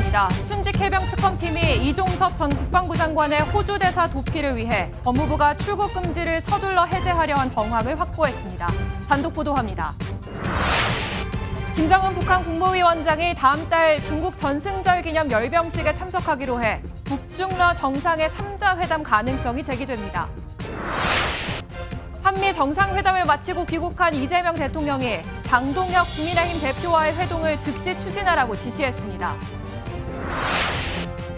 보도합니다. 순직 해병 특검팀이 이종섭 전 국방부 장관의 호주 대사 도피를 위해 법무부가 출국 금지를 서둘러 해제하려 한 정황을 확보했습니다. 단독 보도합니다. 김정은 북한 국무위원장이 다음 달 중국 전승절 기념 열병식에 참석하기로 해 북중러 정상의 3자 회담 가능성이 제기됩니다. 한미 정상회담을 마치고 귀국한 이재명 대통령이 장동혁 국민의힘 대표와의 회동을 즉시 추진하라고 지시했습니다.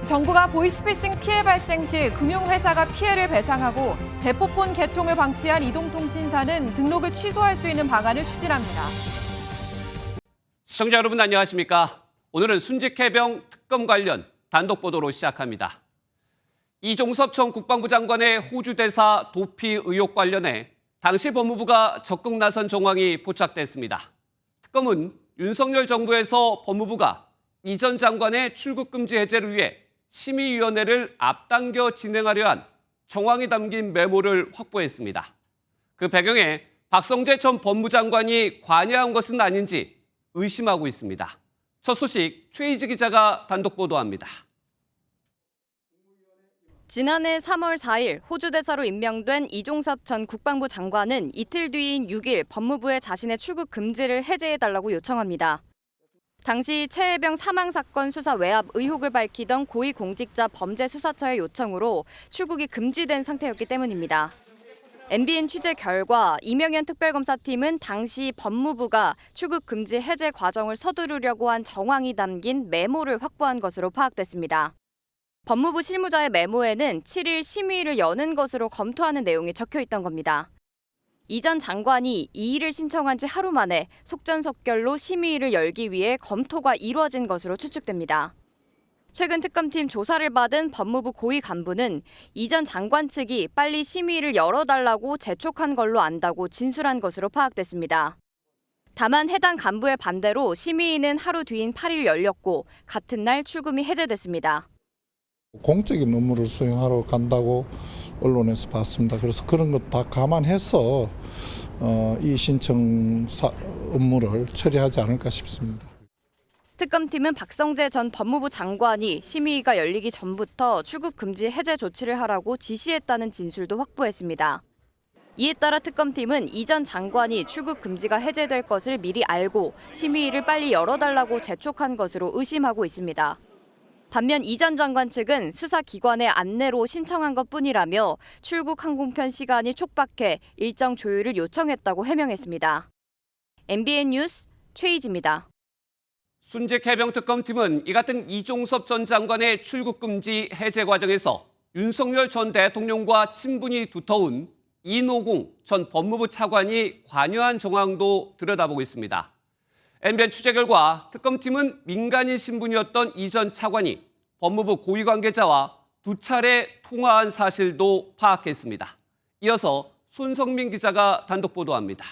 정부가 보이스피싱 피해 발생 시 금융회사가 피해를 배상하고 대포폰 개통을 방치한 이동통신사는 등록을 취소할 수 있는 방안을 추진합니다. 시청자 여러분 안녕하십니까? 오늘은 순직해병 특검 관련 단독 보도로 시작합니다. 이종섭 전 국방부 장관의 호주 대사 도피 의혹 관련해 당시 법무부가 적극 나선 정황이 포착됐습니다. 특검은 윤석열 정부에서 법무부가 이 전 장관의 출국 금지 해제를 위해 심의위원회를 앞당겨 진행하려 한 정황이 담긴 메모를 확보했습니다. 그 배경에 박성재 전 법무장관이 관여한 것은 아닌지 의심하고 있습니다. 첫 소식 최희지 기자가 단독 보도합니다. 지난해 3월 4일 호주 대사로 임명된 이종섭 전 국방부 장관은 이틀 뒤인 6일 법무부에 자신의 출국 금지를 해제해달라고 요청합니다. 당시 최혜병 사망 사건 수사 외압 의혹을 밝히던 고위공직자 범죄수사처의 요청으로 출국이 금지된 상태였기 때문입니다. MBN 취재 결과 이명현 특별검사팀은 당시 법무부가 출국 금지 해제 과정을 서두르려고 한 정황이 담긴 메모를 확보한 것으로 파악됐습니다. 법무부 실무자의 메모에는 7일 심의를 여는 것으로 검토하는 내용이 적혀 있던 겁니다. 이 전 장관이 이의를 신청한 지 하루 만에 속전속결로 심의를 열기 위해 검토가 이루어진 것으로 추측됩니다. 최근 특검팀 조사를 받은 법무부 고위 간부는 이 전 장관 측이 빨리 심의를 열어달라고 재촉한 걸로 안다고 진술한 것으로 파악됐습니다. 다만 해당 간부의 반대로 심의는 하루 뒤인 8일 열렸고 같은 날 출금이 해제됐습니다. 공적인 업무를 수행하러 간다고 언론에서 봤습니다. 그래서 그런 것 다 감안해서 이 신청 업무를 처리하지 않을까 싶습니다. 특검팀은 박성재 전 법무부 장관이 심의가 열리기 전부터 출국 금지 해제 조치를 하라고 지시했다는 진술도 확보했습니다. 이에 따라 특검팀은 이 전 장관이 출국 금지가 해제될 것을 미리 알고 심의를 빨리 열어달라고 재촉한 것으로 의심하고 있습니다. 반면 이 전 장관 측은 수사기관의 안내로 신청한 것뿐이라며 출국 항공편 시간이 촉박해 일정 조율을 요청했다고 해명했습니다. MBN 뉴스 최희지입니다. 순직해병특검팀은 이 같은 이종섭 전 장관의 출국 금지 해제 과정에서 윤석열 전 대통령과 친분이 두터운 이노공 전 법무부 차관이 관여한 정황도 들여다보고 있습니다. MBN 취재 결과 특검팀은 민간인 신분이었던 이 전 차관이 법무부 고위 관계자와 2차례 통화한 사실도 파악했습니다. 이어서 손성민 기자가 단독 보도합니다.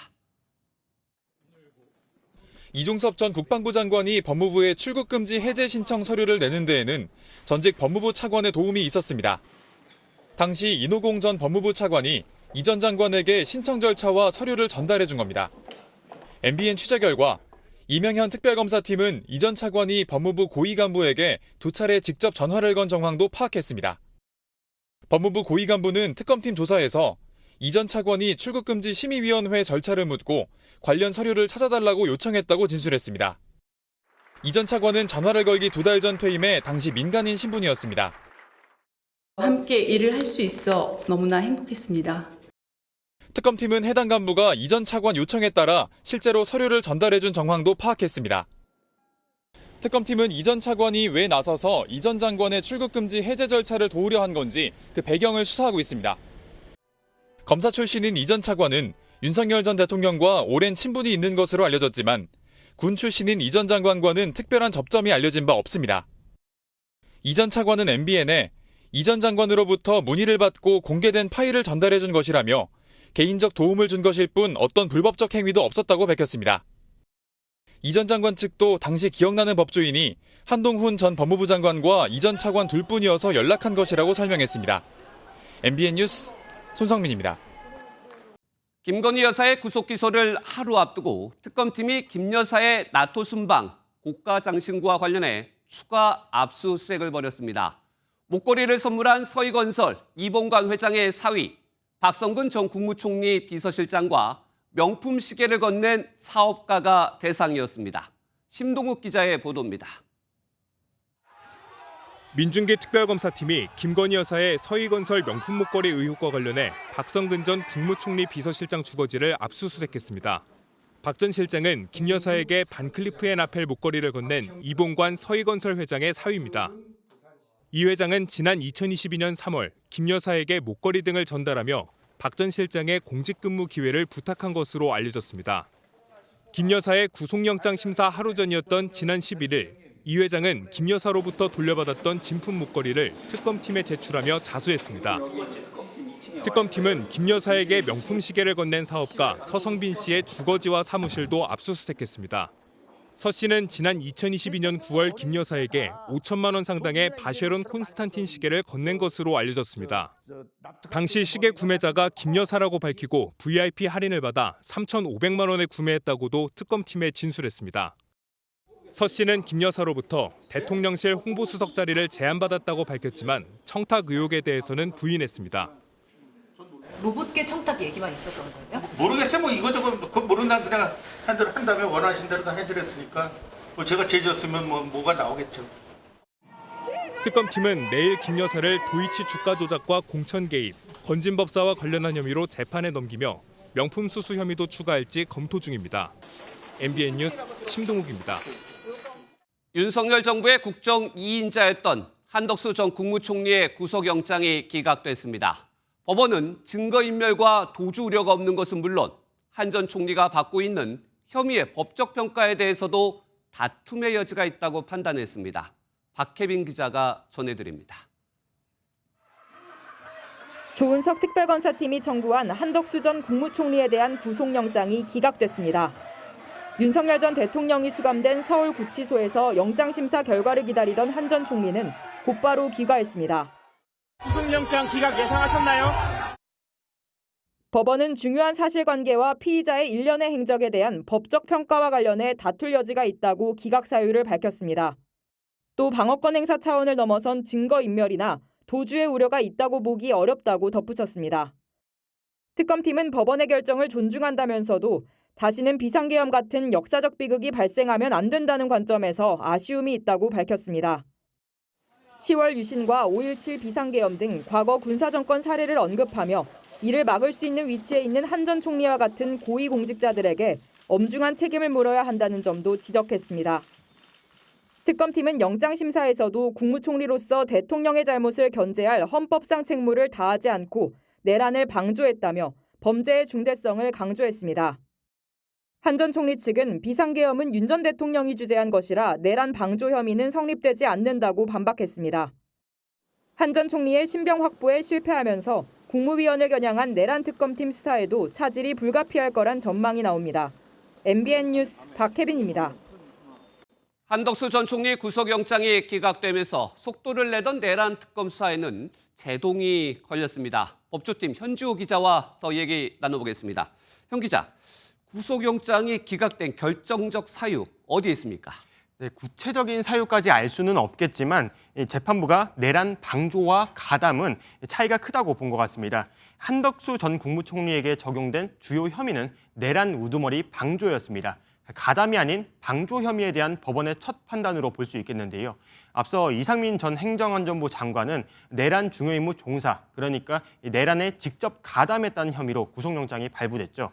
이종섭 전 국방부 장관이 법무부에 출국금지 해제 신청 서류를 내는 데에는 전직 법무부 차관의 도움이 있었습니다. 당시 이노공 전 법무부 차관이 이 전 장관에게 신청 절차와 서류를 전달해 준 겁니다. MBN 취재 결과 이명현 특별검사팀은 이 전 차관이 법무부 고위 간부에게 2차례 직접 전화를 건 정황도 파악했습니다. 법무부 고위 간부는 특검팀 조사에서 이 전 차관이 출국금지 심의위원회 절차를 묻고 관련 서류를 찾아달라고 요청했다고 진술했습니다. 이 전 차관은 전화를 걸기 2달 전 퇴임해 당시 민간인 신분이었습니다. 함께 일을 할 수 있어 너무나 행복했습니다. 특검팀은 해당 간부가 이 전 차관 요청에 따라 실제로 서류를 전달해준 정황도 파악했습니다. 특검팀은 이 전 차관이 왜 나서서 이 전 장관의 출국금지 해제 절차를 도우려 한 건지 그 배경을 수사하고 있습니다. 검사 출신인 이 전 차관은 윤석열 전 대통령과 오랜 친분이 있는 것으로 알려졌지만 군 출신인 이 전 장관과는 특별한 접점이 알려진 바 없습니다. 이 전 차관은 MBN에 이 전 장관으로부터 문의를 받고 공개된 파일을 전달해준 것이라며 개인적 도움을 준 것일 뿐 어떤 불법적 행위도 없었다고 밝혔습니다. 이 전 장관 측도 당시 기억나는 법조인이 한동훈 전 법무부 장관과 이 전 차관 둘뿐이어서 연락한 것이라고 설명했습니다. MBN 뉴스 손성민입니다. 김건희 여사의 구속 기소를 하루 앞두고 특검팀이 김 여사의 나토 순방, 고가 장신구와 관련해 추가 압수수색을 벌였습니다. 목걸이를 선물한 서희건설 이봉관 회장의 사위, 박성근 전 국무총리 비서실장과 명품 시계를 건넨 사업가가 대상이었습니다. 심동욱 기자의 보도입니다. 민중기 특별검사팀이 김건희 여사의 서희건설 명품 목걸이 의혹과 관련해 박성근 전 국무총리 비서실장 주거지를 압수수색했습니다. 박 전 실장은 김 여사에게 반클리프의 라펠 목걸이를 건넨 이봉관 서희건설 회장의 사위입니다. 이 회장은 지난 2022년 3월 김 여사에게 목걸이 등을 전달하며 박 전 실장의 공직근무 기회를 부탁한 것으로 알려졌습니다. 김 여사의 구속영장 심사 하루 전이었던 지난 11일 이 회장은 김 여사로부터 돌려받았던 진품 목걸이를 특검팀에 제출하며 자수했습니다. 특검팀은 김 여사에게 명품 시계를 건넨 사업가 서성빈 씨의 주거지와 사무실도 압수수색했습니다. 서 씨는 지난 2022년 9월 김 여사에게 5천만 원 상당의 바쉐론 콘스탄틴 시계를 건넨 것으로 알려졌습니다. 당시 시계 구매자가 김 여사라고 밝히고 VIP 할인을 받아 3,500만 원에 구매했다고도 특검팀에 진술했습니다. 서 씨는 김 여사로부터 대통령실 홍보수석 자리를 제안받았다고 밝혔지만 청탁 의혹에 대해서는 부인했습니다. 로봇계 청탁 얘기만 있었던 거예요? 모르겠어요. 뭐 이거저거 그거 모른다 그냥 한대로 한다면 원하신 대로 다 해드렸으니까 뭐 제가 제지었으면 뭐가 나오겠죠. 특검팀은 내일 김 여사를 도이치 주가 조작과 공천 개입, 건진법사와 관련한 혐의로 재판에 넘기며 명품 수수 혐의도 추가할지 검토 중입니다. MBN 뉴스 심동욱입니다. 윤석열 정부의 국정 2인자였던 한덕수 전 국무총리의 구속영장이 기각됐습니다. 법원은 증거인멸과 도주 우려가 없는 것은 물론 한 전 총리가 받고 있는 혐의의 법적 평가에 대해서도 다툼의 여지가 있다고 판단했습니다. 박혜빈 기자가 전해드립니다. 조은석 특별검사팀이 청구한 한덕수 전 국무총리에 대한 구속영장이 기각됐습니다. 윤석열 전 대통령이 수감된 서울구치소에서 영장심사 결과를 기다리던 한 전 총리는 곧바로 귀가했습니다. 구속영장 기각 예상하셨나요? 법원은 중요한 사실관계와 피의자의 일련의 행적에 대한 법적 평가와 관련해 다툴 여지가 있다고 기각 사유를 밝혔습니다. 또 방어권 행사 차원을 넘어선 증거인멸이나 도주의 우려가 있다고 보기 어렵다고 덧붙였습니다. 특검팀은 법원의 결정을 존중한다면서도 다시는 비상계엄 같은 역사적 비극이 발생하면 안 된다는 관점에서 아쉬움이 있다고 밝혔습니다. 10월 유신과 5.17 비상계엄 등 과거 군사정권 사례를 언급하며 이를 막을 수 있는 위치에 있는 한 전 총리와 같은 고위공직자들에게 엄중한 책임을 물어야 한다는 점도 지적했습니다. 특검팀은 영장심사에서도 국무총리로서 대통령의 잘못을 견제할 헌법상 책무를 다하지 않고 내란을 방조했다며 범죄의 중대성을 강조했습니다. 한 전 총리 측은 비상계엄은 윤 전 대통령이 주재한 것이라 내란 방조 혐의는 성립되지 않는다고 반박했습니다. 한 전 총리의 신병 확보에 실패하면서 국무위원을 겨냥한 내란 특검팀 수사에도 차질이 불가피할 거란 전망이 나옵니다. MBN 뉴스 박혜빈입니다. 한덕수 전 총리 구속영장이 기각되면서 속도를 내던 내란 특검 수사에는 제동이 걸렸습니다. 법조팀 현주호 기자와 더 얘기 나눠보겠습니다. 현 기자, 구속영장이 기각된 결정적 사유 어디에 있습니까? 네, 구체적인 사유까지 알 수는 없겠지만 재판부가 내란 방조와 가담은 차이가 크다고 본 것 같습니다. 한덕수 전 국무총리에게 적용된 주요 혐의는 내란 우두머리 방조였습니다. 가담이 아닌 방조 혐의에 대한 법원의 첫 판단으로 볼 수 있겠는데요. 앞서 이상민 전 행정안전부 장관은 내란 중요임무 종사, 그러니까 내란에 직접 가담했다는 혐의로 구속영장이 발부됐죠.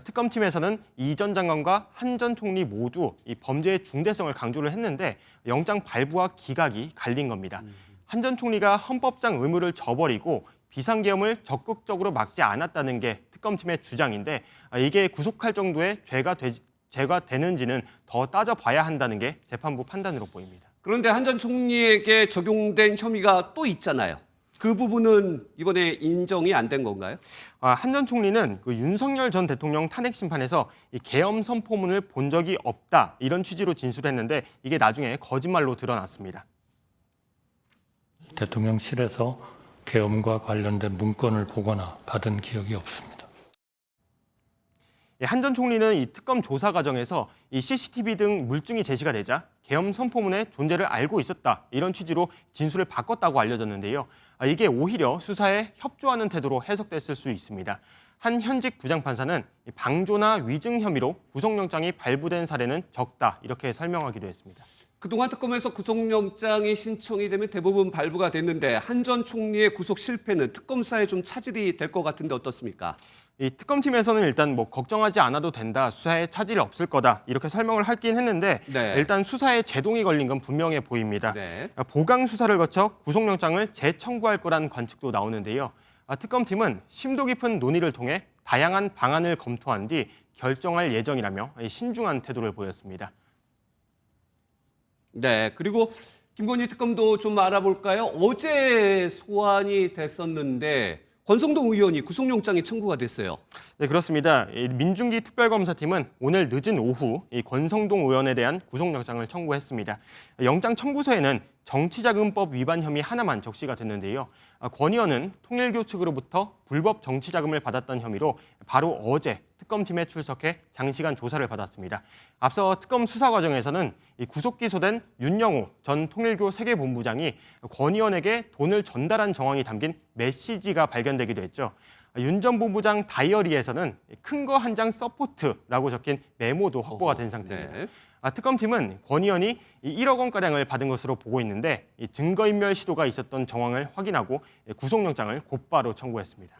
특검팀에서는 이 전 장관과 한 전 총리 모두 이 범죄의 중대성을 강조를 했는데 영장 발부와 기각이 갈린 겁니다. 한 전 총리가 헌법상 의무를 저버리고 비상계엄을 적극적으로 막지 않았다는 게 특검팀의 주장인데 이게 구속할 정도의 죄가 되는지는 더 따져봐야 한다는 게 재판부 판단으로 보입니다. 그런데 한 전 총리에게 적용된 혐의가 또 있잖아요. 그 부분은 이번에 인정이 안 된 건가요? 한 전 총리는 그 윤석열 전 대통령 탄핵 심판에서 이 계엄 선포문을 본 적이 없다 이런 취지로 진술했는데 이게 나중에 거짓말로 드러났습니다. 대통령실에서 계엄과 관련된 문건을 보거나 받은 기억이 없습니다. 한 전 총리는 이 특검 조사 과정에서 이 CCTV 등 물증이 제시가 되자 계엄 선포문의 존재를 알고 있었다. 이런 취지로 진술을 바꿨다고 알려졌는데요. 이게 오히려 수사에 협조하는 태도로 해석됐을 수 있습니다. 한 현직 부장판사는 방조나 위증 혐의로 구속영장이 발부된 사례는 적다. 이렇게 설명하기도 했습니다. 그동안 특검에서 구속영장이 신청이 되면 대부분 발부가 됐는데 한 전 총리의 구속 실패는 특검 수사에 좀 차질이 될 것 같은데 어떻습니까? 이 특검팀에서는 일단 걱정하지 않아도 된다, 수사에 차질이 없을 거다 이렇게 설명을 하긴 했는데 네. 일단 수사에 제동이 걸린 건 분명해 보입니다. 네. 보강 수사를 거쳐 구속영장을 재청구할 거란 관측도 나오는데요. 특검팀은 심도 깊은 논의를 통해 다양한 방안을 검토한 뒤 결정할 예정이라며 신중한 태도를 보였습니다. 네, 그리고 김건희 특검도 좀 알아볼까요? 어제 소환이 됐었는데 권성동 의원이 구속영장이 청구가 됐어요. 네, 그렇습니다. 민중기 특별검사팀은 오늘 늦은 오후 권성동 의원에 대한 구속영장을 청구했습니다. 영장 청구서에는 정치자금법 위반 혐의 하나만 적시가 됐는데요. 권 의원은 통일교 측으로부터 불법 정치자금을 받았던 혐의로 바로 어제 특검팀에 출석해 장시간 조사를 받았습니다. 앞서 특검 수사 과정에서는 구속 기소된 윤영호 전 통일교 세계본부장이 권 의원에게 돈을 전달한 정황이 담긴 메시지가 발견되기도 했죠. 윤 전 본부장 다이어리에서는 큰 거 한 장 서포트라고 적힌 메모도 확보가 된 상태입니다. 네. 특검팀은 권 의원이 1억 원가량을 받은 것으로 보고 있는데 증거인멸 시도가 있었던 정황을 확인하고 구속영장을 곧바로 청구했습니다.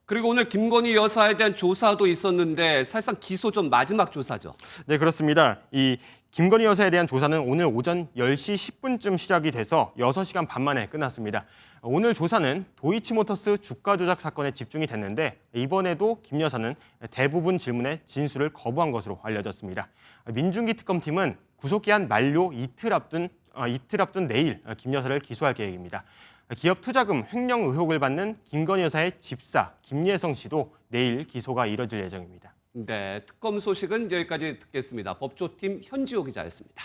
그리고 오늘 김건희 여사에 대한 조사도 있었는데 사실상 기소 전 마지막 조사죠. 네, 그렇습니다. 이 김건희 여사에 대한 조사는 오늘 오전 10시 10분쯤 시작이 돼서 6시간 반 만에 끝났습니다. 오늘 조사는 도이치모터스 주가 조작 사건에 집중이 됐는데 이번에도 김 여사는 대부분 질문에 진술을 거부한 것으로 알려졌습니다. 민중기 특검팀은 구속기한 만료 이틀 앞둔 내일 김 여사를 기소할 계획입니다. 기업 투자금 횡령 의혹을 받는 김건희 여사의 집사 김예성 씨도 내일 기소가 이뤄질 예정입니다. 네, 특검 소식은 여기까지 듣겠습니다. 법조팀 현지호 기자였습니다.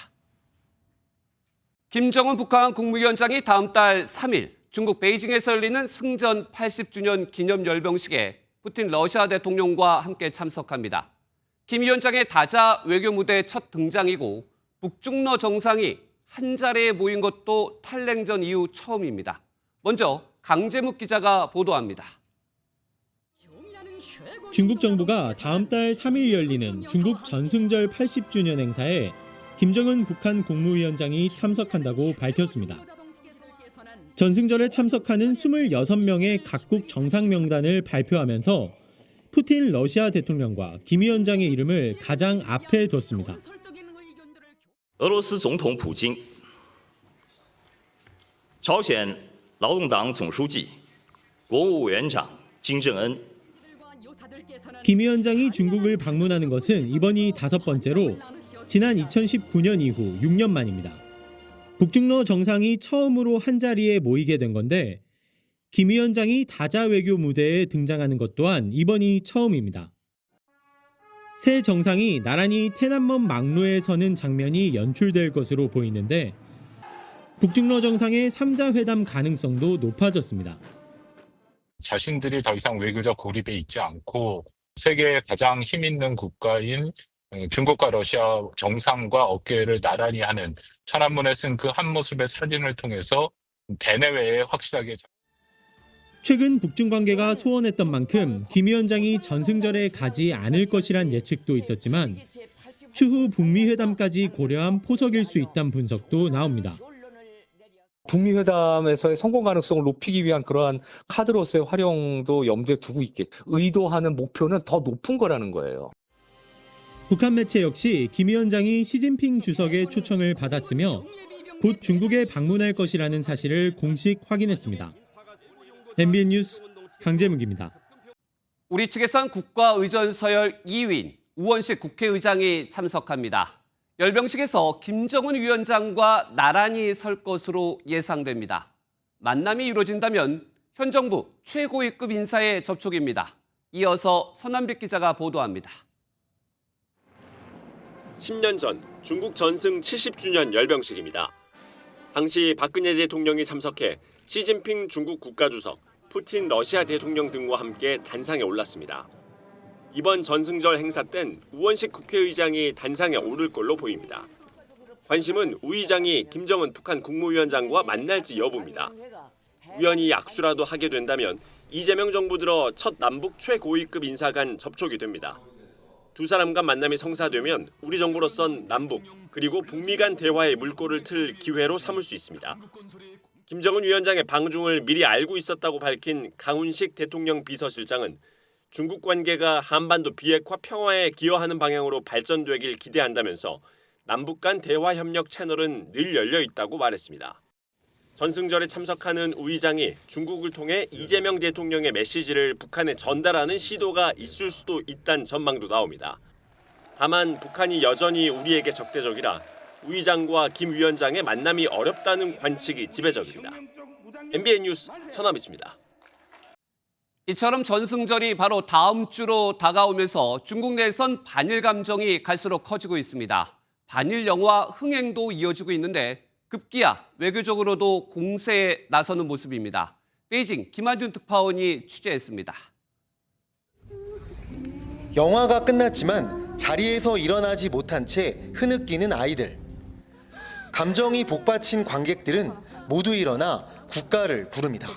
김정은 북한 국무위원장이 다음 달 3일 중국 베이징에서 열리는 승전 80주년 기념 열병식에 푸틴 러시아 대통령과 함께 참석합니다. 김 위원장의 다자 외교 무대 첫 등장이고 북중러 정상이 한 자리에 모인 것도 탈냉전 이후 처음입니다. 먼저 강재묵 기자가 보도합니다. 중국 정부가 다음 달 3일 열리는 중국 전승절 80주년 행사에 김정은 북한 국무위원장이 참석한다고 밝혔습니다. 전승절에 참석하는 26명의 각국 정상 명단을 발표하면서 푸틴 러시아 대통령과 김 위원장의 이름을 가장 앞에 뒀습니다. 俄罗斯总统普京、朝鲜劳动党总书记、国务委员长金正恩。 김 위원장이 중국을 방문하는 것은 이번이 5번째로 지난 2019년 이후 6년 만입니다. 북중러 정상이 처음으로 한자리에 모이게 된 건데 김 위원장이 다자 외교 무대에 등장하는 것 또한 이번이 처음입니다. 새 정상이 나란히天安门 막로에 서는 장면이 연출될 것으로 보이는데 북중러 정상의 3자 회담 가능성도 높아졌습니다. 자신들이 더 이상 외교적 고립에 있지 않고 세계의 가장 힘 있는 국가인 중국과 러시아 정상과 어깨를 나란히 하는 천안문에 쓴 그 한 모습의 사진을 통해서 대내외에 확실하게 최근 북중 관계가 소원했던 만큼 김 위원장이 전승절에 가지 않을 것이란 예측도 있었지만 추후 북미 회담까지 고려한 포석일 수 있다는 분석도 나옵니다. 북미 회담에서의 성공 가능성을 높이기 위한 그러한 카드로서의 활용도 염두에 두고 있겠. 의도하는 목표는 더 높은 거라는 거예요. 북한 매체 역시 김 위원장이 시진핑 주석의 초청을 받았으며 곧 중국에 방문할 것이라는 사실을 공식 확인했습니다. MBN 뉴스 강재묵입니다. 우리 측에선 국가의전서열 2위인 우원식 국회의장이 참석합니다. 열병식에서 김정은 위원장과 나란히 설 것으로 예상됩니다. 만남이 이루어진다면 현 정부 최고위급 인사의 접촉입니다. 이어서 선한빛 기자가 보도합니다. 10년 전 중국 전승 70주년 열병식입니다. 당시 박근혜 대통령이 참석해 시진핑 중국 국가주석, 푸틴 러시아 대통령 등과 함께 단상에 올랐습니다. 이번 전승절 행사 땐 우원식 국회의장이 단상에 오를 걸로 보입니다. 관심은 우 의장이 김정은 북한 국무위원장과 만날지 여부입니다. 우연히 악수라도 하게 된다면 이재명 정부 들어 첫 남북 최고위급 인사 간 접촉이 됩니다. 두 사람 간 만남이 성사되면 우리 정부로선 남북 그리고 북미 간 대화의 물꼬를 틀 기회로 삼을 수 있습니다. 김정은 위원장의 방중을 미리 알고 있었다고 밝힌 강훈식 대통령 비서실장은 중국 관계가 한반도 비핵화 평화에 기여하는 방향으로 발전되길 기대한다면서 남북 간 대화 협력 채널은 늘 열려 있다고 말했습니다. 전승절에 참석하는 우 의장이 중국을 통해 이재명 대통령의 메시지를 북한에 전달하는 시도가 있을 수도 있다는 전망도 나옵니다. 다만 북한이 여전히 우리에게 적대적이라 우 의장과 김 위원장의 만남이 어렵다는 관측이 지배적입니다. MBN 뉴스 천하미수입니다. 이처럼 전승절이 바로 다음 주로 다가오면서 중국 내에선 반일 감정이 갈수록 커지고 있습니다. 반일 영화 흥행도 이어지고 있는데 급기야 외교적으로도 공세에 나서는 모습입니다. 베이징 김한준 특파원이 취재했습니다. 영화가 끝났지만 자리에서 일어나지 못한 채 흐느끼는 아이들. 감정이 복받친 관객들은 모두 일어나 국가를 부릅니다.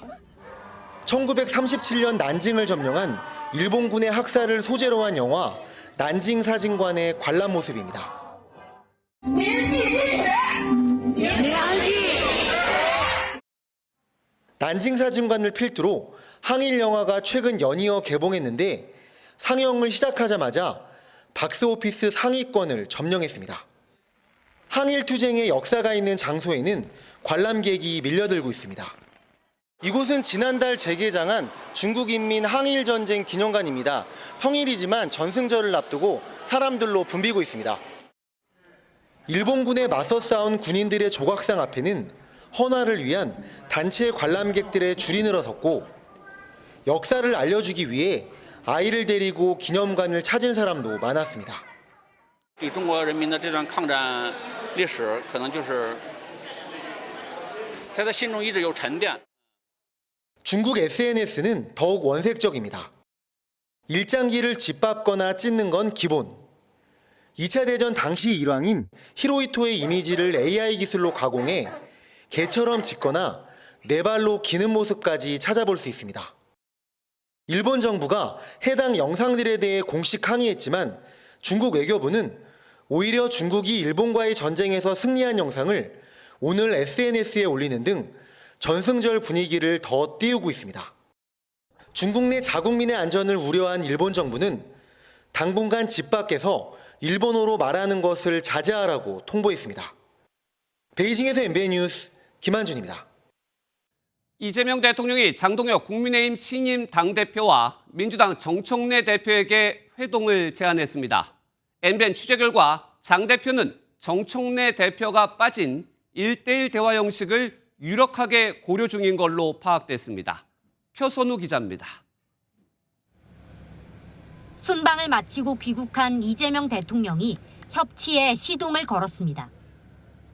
1937년 난징을 점령한 일본군의 학살을 소재로 한 영화 난징 사진관의 관람 모습입니다. 난징 사진관을 필두로 항일 영화가 최근 연이어 개봉했는데 상영을 시작하자마자 박스오피스 상위권을 점령했습니다. 항일 투쟁의 역사가 있는 장소에는 관람객이 밀려들고 있습니다. 이곳은 지난달 재개장한 중국인민 항일전쟁 기념관입니다. 평일이지만 전승절을 앞두고 사람들로 붐비고 있습니다. 일본군에 맞서 싸운 군인들의 조각상 앞에는 헌화를 위한 단체 관람객들의 줄이 늘어섰고 역사를 알려주기 위해 아이를 데리고 기념관을 찾은 사람도 많았습니다. 중국 SNS는 더욱 원색적입니다. 일장기를 짓밟거나 찢는 건 기본. 2차 대전 당시 일왕인 히로히토의 이미지를 AI 기술로 가공해 개처럼 짖거나 네 발로 기는 모습까지 찾아볼 수 있습니다. 일본 정부가 해당 영상들에 대해 공식 항의했지만 중국 외교부는 오히려 중국이 일본과의 전쟁에서 승리한 영상을 오늘 SNS에 올리는 등 전승절 분위기를 더 띄우고 있습니다. 중국 내 자국민의 안전을 우려한 일본 정부는 당분간 집 밖에서 일본어로 말하는 것을 자제하라고 통보했습니다. 베이징에서 MBN 뉴스 김한준입니다. 이재명 대통령이 장동혁 국민의힘 신임 당대표와 민주당 정청래 대표에게 회동을 제안했습니다. MBN 취재 결과 장 대표는 정청래 대표가 빠진 1대1 대화 형식을 유력하게 고려 중인 걸로 파악됐습니다. 표선우 기자입니다. 순방을 마치고 귀국한 이재명 대통령이 협치에 시동을 걸었습니다.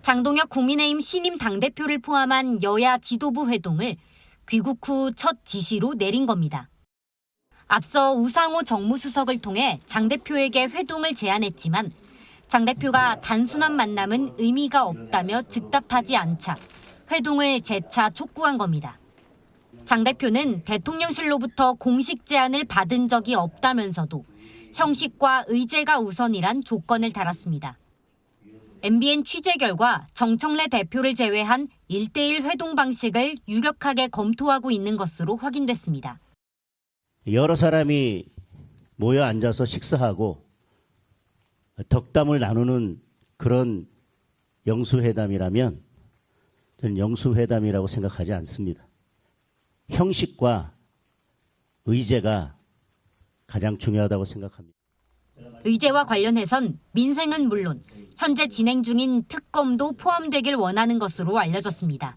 장동혁 국민의힘 신임 당대표를 포함한 여야 지도부 회동을 귀국 후 첫 지시로 내린 겁니다. 앞서 우상호 정무수석을 통해 장 대표에게 회동을 제안했지만 장 대표가 단순한 만남은 의미가 없다며 즉답하지 않자 회동을 재차 촉구한 겁니다. 장 대표는 대통령실로부터 공식 제안을 받은 적이 없다면서도 형식과 의제가 우선이란 조건을 달았습니다. MBN 취재 결과 정청래 대표를 제외한 1대1 회동 방식을 유력하게 검토하고 있는 것으로 확인됐습니다. 여러 사람이 모여 앉아서 식사하고 덕담을 나누는 그런 영수회담이라면 저는 영수회담이라고 생각하지 않습니다. 형식과 의제가 가장 중요하다고 생각합니다. 의제와 관련해선 민생은 물론 현재 진행 중인 특검도 포함되길 원하는 것으로 알려졌습니다.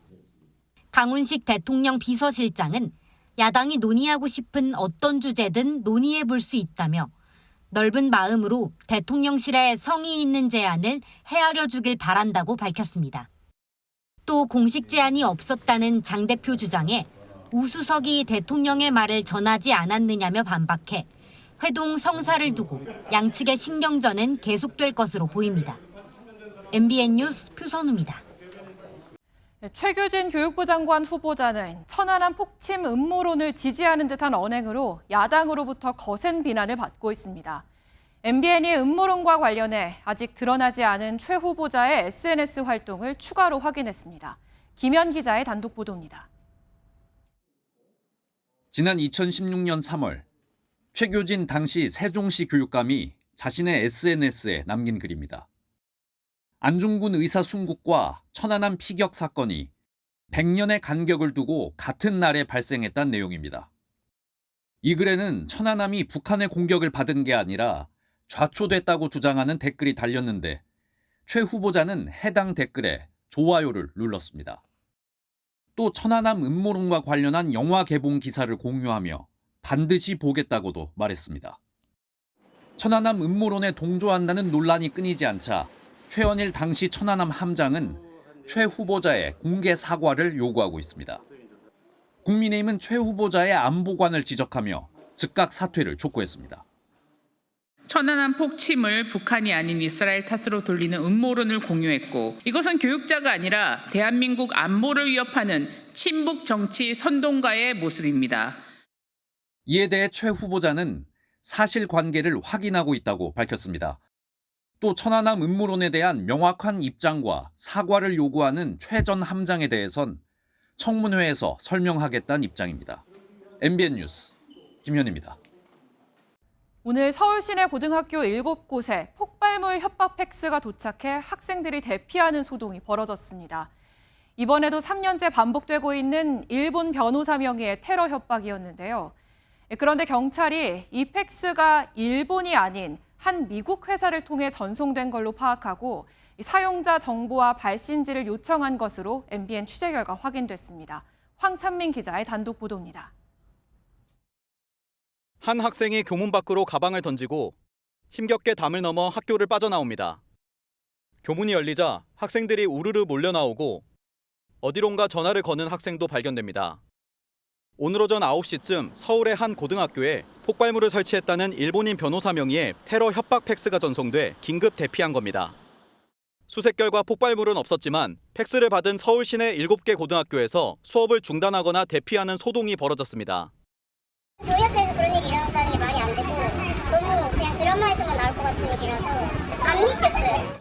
강훈식 대통령 비서실장은 야당이 논의하고 싶은 어떤 주제든 논의해 볼 수 있다며 넓은 마음으로 대통령실에 성의 있는 제안을 헤아려 주길 바란다고 밝혔습니다. 또 공식 제안이 없었다는 장 대표 주장에 우수석이 대통령의 말을 전하지 않았느냐며 반박해 회동 성사를 두고 양측의 신경전은 계속될 것으로 보입니다. MBN 뉴스 표선우입니다. 최규진 교육부 장관 후보자는 천안함 폭침 음모론을 지지하는 듯한 언행으로 야당으로부터 거센 비난을 받고 있습니다. MBN이 음모론과 관련해 아직 드러나지 않은 최 후보자의 SNS 활동을 추가로 확인했습니다. 김현 기자의 단독 보도입니다. 지난 2016년 3월 최규진 당시 세종시 교육감이 자신의 SNS에 남긴 글입니다. 안중근 의사 순국과 천안함 피격 사건이 100년의 간격을 두고 같은 날에 발생했다는 내용입니다. 이 글에는 천안함이 북한의 공격을 받은 게 아니라 좌초됐다고 주장하는 댓글이 달렸는데 최 후보자는 해당 댓글에 좋아요를 눌렀습니다. 또 천안함 음모론과 관련한 영화 개봉 기사를 공유하며 반드시 보겠다고도 말했습니다. 천안함 음모론에 동조한다는 논란이 끊이지 않자 최원일 당시 천안함 함장은 최 후보자의 공개 사과를 요구하고 있습니다. 국민의힘은 최 후보자의 안보관을 지적하며 즉각 사퇴를 촉구했습니다. 천안함 폭침을 북한이 아닌 이스라엘 탓으로 돌리는 음모론을 공유했고 이것은 교육자가 아니라 대한민국 안보를 위협하는 친북 정치 선동가의 모습입니다. 이에 대해 최 후보자는 사실관계를 확인하고 있다고 밝혔습니다. 또 천안함 음모론에 대한 명확한 입장과 사과를 요구하는 최 전 함장에 대해선 청문회에서 설명하겠다는 입장입니다. MBN 뉴스 김현입니다. 오늘 서울 시내 고등학교 7곳에 폭발물 협박 팩스가 도착해 학생들이 대피하는 소동이 벌어졌습니다. 이번에도 3년째 반복되고 있는 일본 변호사 명의의 테러 협박이었는데요. 그런데 경찰이 이 팩스가 일본이 아닌 한 미국 회사를 통해 전송된 걸로 파악하고 사용자 정보와 발신지를 요청한 것으로 MBN 취재 결과 확인됐습니다. 황찬민 기자의 단독 보도입니다. 한 학생이 교문 밖으로 가방을 던지고 힘겹게 담을 넘어 학교를 빠져나옵니다. 교문이 열리자 학생들이 우르르 몰려 나오고 어디론가 전화를 거는 학생도 발견됩니다. 오늘 오전 9시쯤 서울의 한 고등학교에 폭발물을 설치했다는 일본인 변호사 명의의 테러 협박 팩스가 전송돼 긴급 대피한 겁니다. 수색 결과 폭발물은 없었지만 팩스를 받은 서울 시내 7개 고등학교에서 수업을 중단하거나 대피하는 소동이 벌어졌습니다. 저희 학교에서 그런 일이 일어났다는 게 말이 안 되고 너무 그냥 드라마에서만 나올 것 같은 일이라서 안 믿겼어요.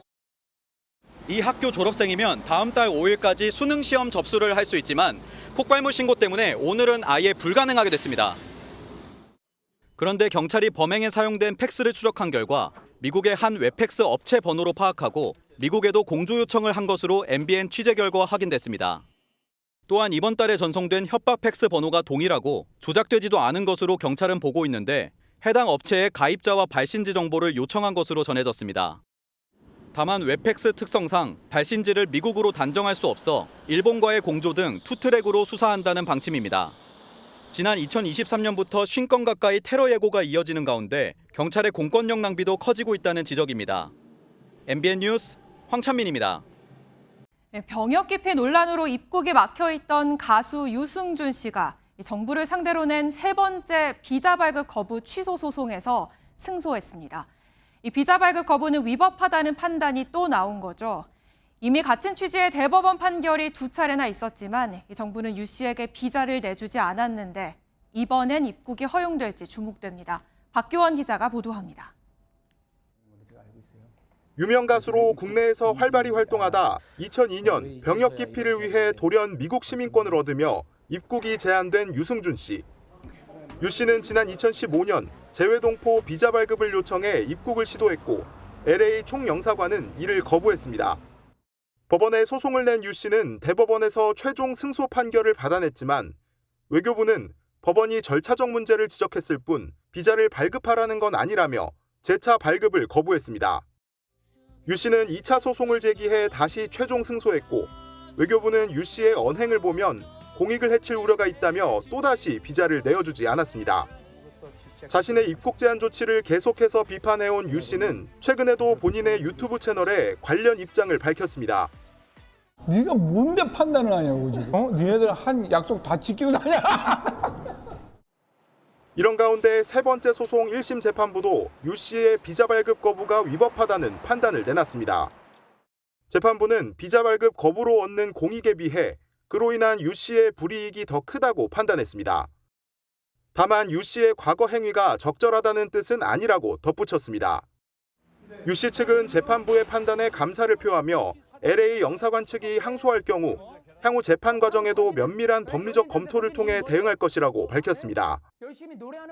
이 학교 졸업생이면 다음 달 5일까지 수능 시험 접수를 할 수 있지만 폭발물 신고 때문에 오늘은 아예 불가능하게 됐습니다. 그런데 경찰이 범행에 사용된 팩스를 추적한 결과 미국의 한 웹팩스 업체 번호로 파악하고 미국에도 공조 요청을 한 것으로 MBN 취재 결과 확인됐습니다. 또한 이번 달에 전송된 협박 팩스 번호가 동일하고 조작되지도 않은 것으로 경찰은 보고 있는데 해당 업체의 가입자와 발신지 정보를 요청한 것으로 전해졌습니다. 다만 웹팩스 특성상 발신지를 미국으로 단정할 수 없어 일본과의 공조 등 투트랙으로 수사한다는 방침입니다. 지난 2023년부터 50건 가까이 테러 예고가 이어지는 가운데 경찰의 공권력 낭비도 커지고 있다는 지적입니다. MBN 뉴스 황찬민입니다. 병역 기피 논란으로 입국이 막혀있던 가수 유승준 씨가 정부를 상대로 낸 3번째 비자 발급 거부 취소 소송에서 승소했습니다. 이 비자 발급 거부는 위법하다는 판단이 또 나온 거죠. 이미 같은 취지의 대법원 판결이 2차례나 있었지만 정부는 유 씨에게 비자를 내주지 않았는데 이번엔 입국이 허용될지 주목됩니다. 박규원 기자가 보도합니다. 유명 가수로 국내에서 활발히 활동하다 2002년 병역 기피를 위해 돌연 미국 시민권을 얻으며 입국이 제한된 유승준 씨. 유 씨는 지난 2015년 재외동포 비자 발급을 요청해 입국을 시도했고 LA 총영사관은 이를 거부했습니다. 법원에 소송을 낸 유 씨는 대법원에서 최종 승소 판결을 받아냈지만 외교부는 법원이 절차적 문제를 지적했을 뿐 비자를 발급하라는 건 아니라며 재차 발급을 거부했습니다. 유 씨는 2차 소송을 제기해 다시 최종 승소했고 외교부는 유 씨의 언행을 보면 공익을 해칠 우려가 있다며 또다시 비자를 내어주지 않았습니다. 자신의 입국 제한 조치를 계속해서 비판해온 유 씨는 최근에도 본인의 유튜브 채널에 관련 입장을 밝혔습니다. 네가 뭔데 판단을 하냐고 지금. 니네들 한 약속 다 지키고 사냐. 이런 가운데 3번째 소송 1심 재판부도 유 씨의 비자 발급 거부가 위법하다는 판단을 내놨습니다. 재판부는 비자 발급 거부로 얻는 공익에 비해 그로 인한 유 씨의 불이익이 더 크다고 판단했습니다. 다만 유 씨의 과거 행위가 적절하다는 뜻은 아니라고 덧붙였습니다. 유 씨 측은 재판부의 판단에 감사를 표하며 LA 영사관 측이 항소할 경우 향후 재판 과정에도 면밀한 법리적 검토를 통해 대응할 것이라고 밝혔습니다.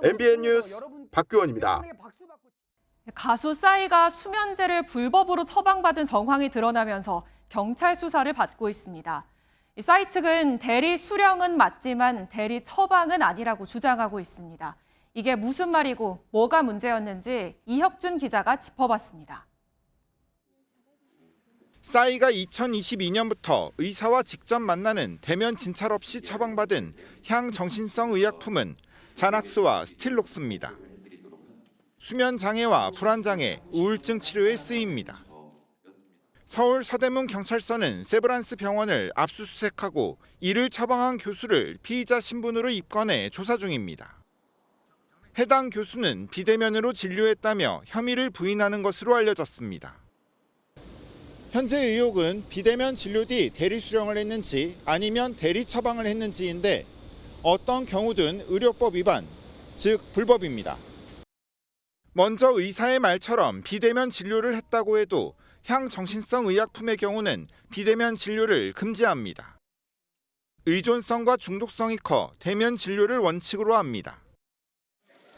MBN 뉴스 박규원입니다. 가수 싸이가 수면제를 불법으로 처방받은 정황이 드러나면서 경찰 수사를 받고 있습니다. 싸이 측은 대리 수령은 맞지만 대리 처방은 아니라고 주장하고 있습니다. 이게 무슨 말이고 뭐가 문제였는지 이혁준 기자가 짚어봤습니다. 싸이가 2022년부터 의사와 직접 만나는 대면 진찰 없이 처방받은 향정신성 의약품은 자낙스와 스틸록스입니다. 수면 장애와 불안 장애, 우울증 치료에 쓰입니다. 서울 서대문 경찰서는 세브란스 병원을 압수수색하고 이를 처방한 교수를 피의자 신분으로 입건해 조사 중입니다. 해당 교수는 비대면으로 진료했다며 혐의를 부인하는 것으로 알려졌습니다. 현재 의혹은 비대면 진료 뒤 대리 수령을 했는지 아니면 대리 처방을 했는지인데 어떤 경우든 의료법 위반, 즉 불법입니다. 먼저 의사의 말처럼 비대면 진료를 했다고 해도 향정신성 의약품의 경우는 비대면 진료를 금지합니다. 의존성과 중독성이 커 대면 진료를 원칙으로 합니다.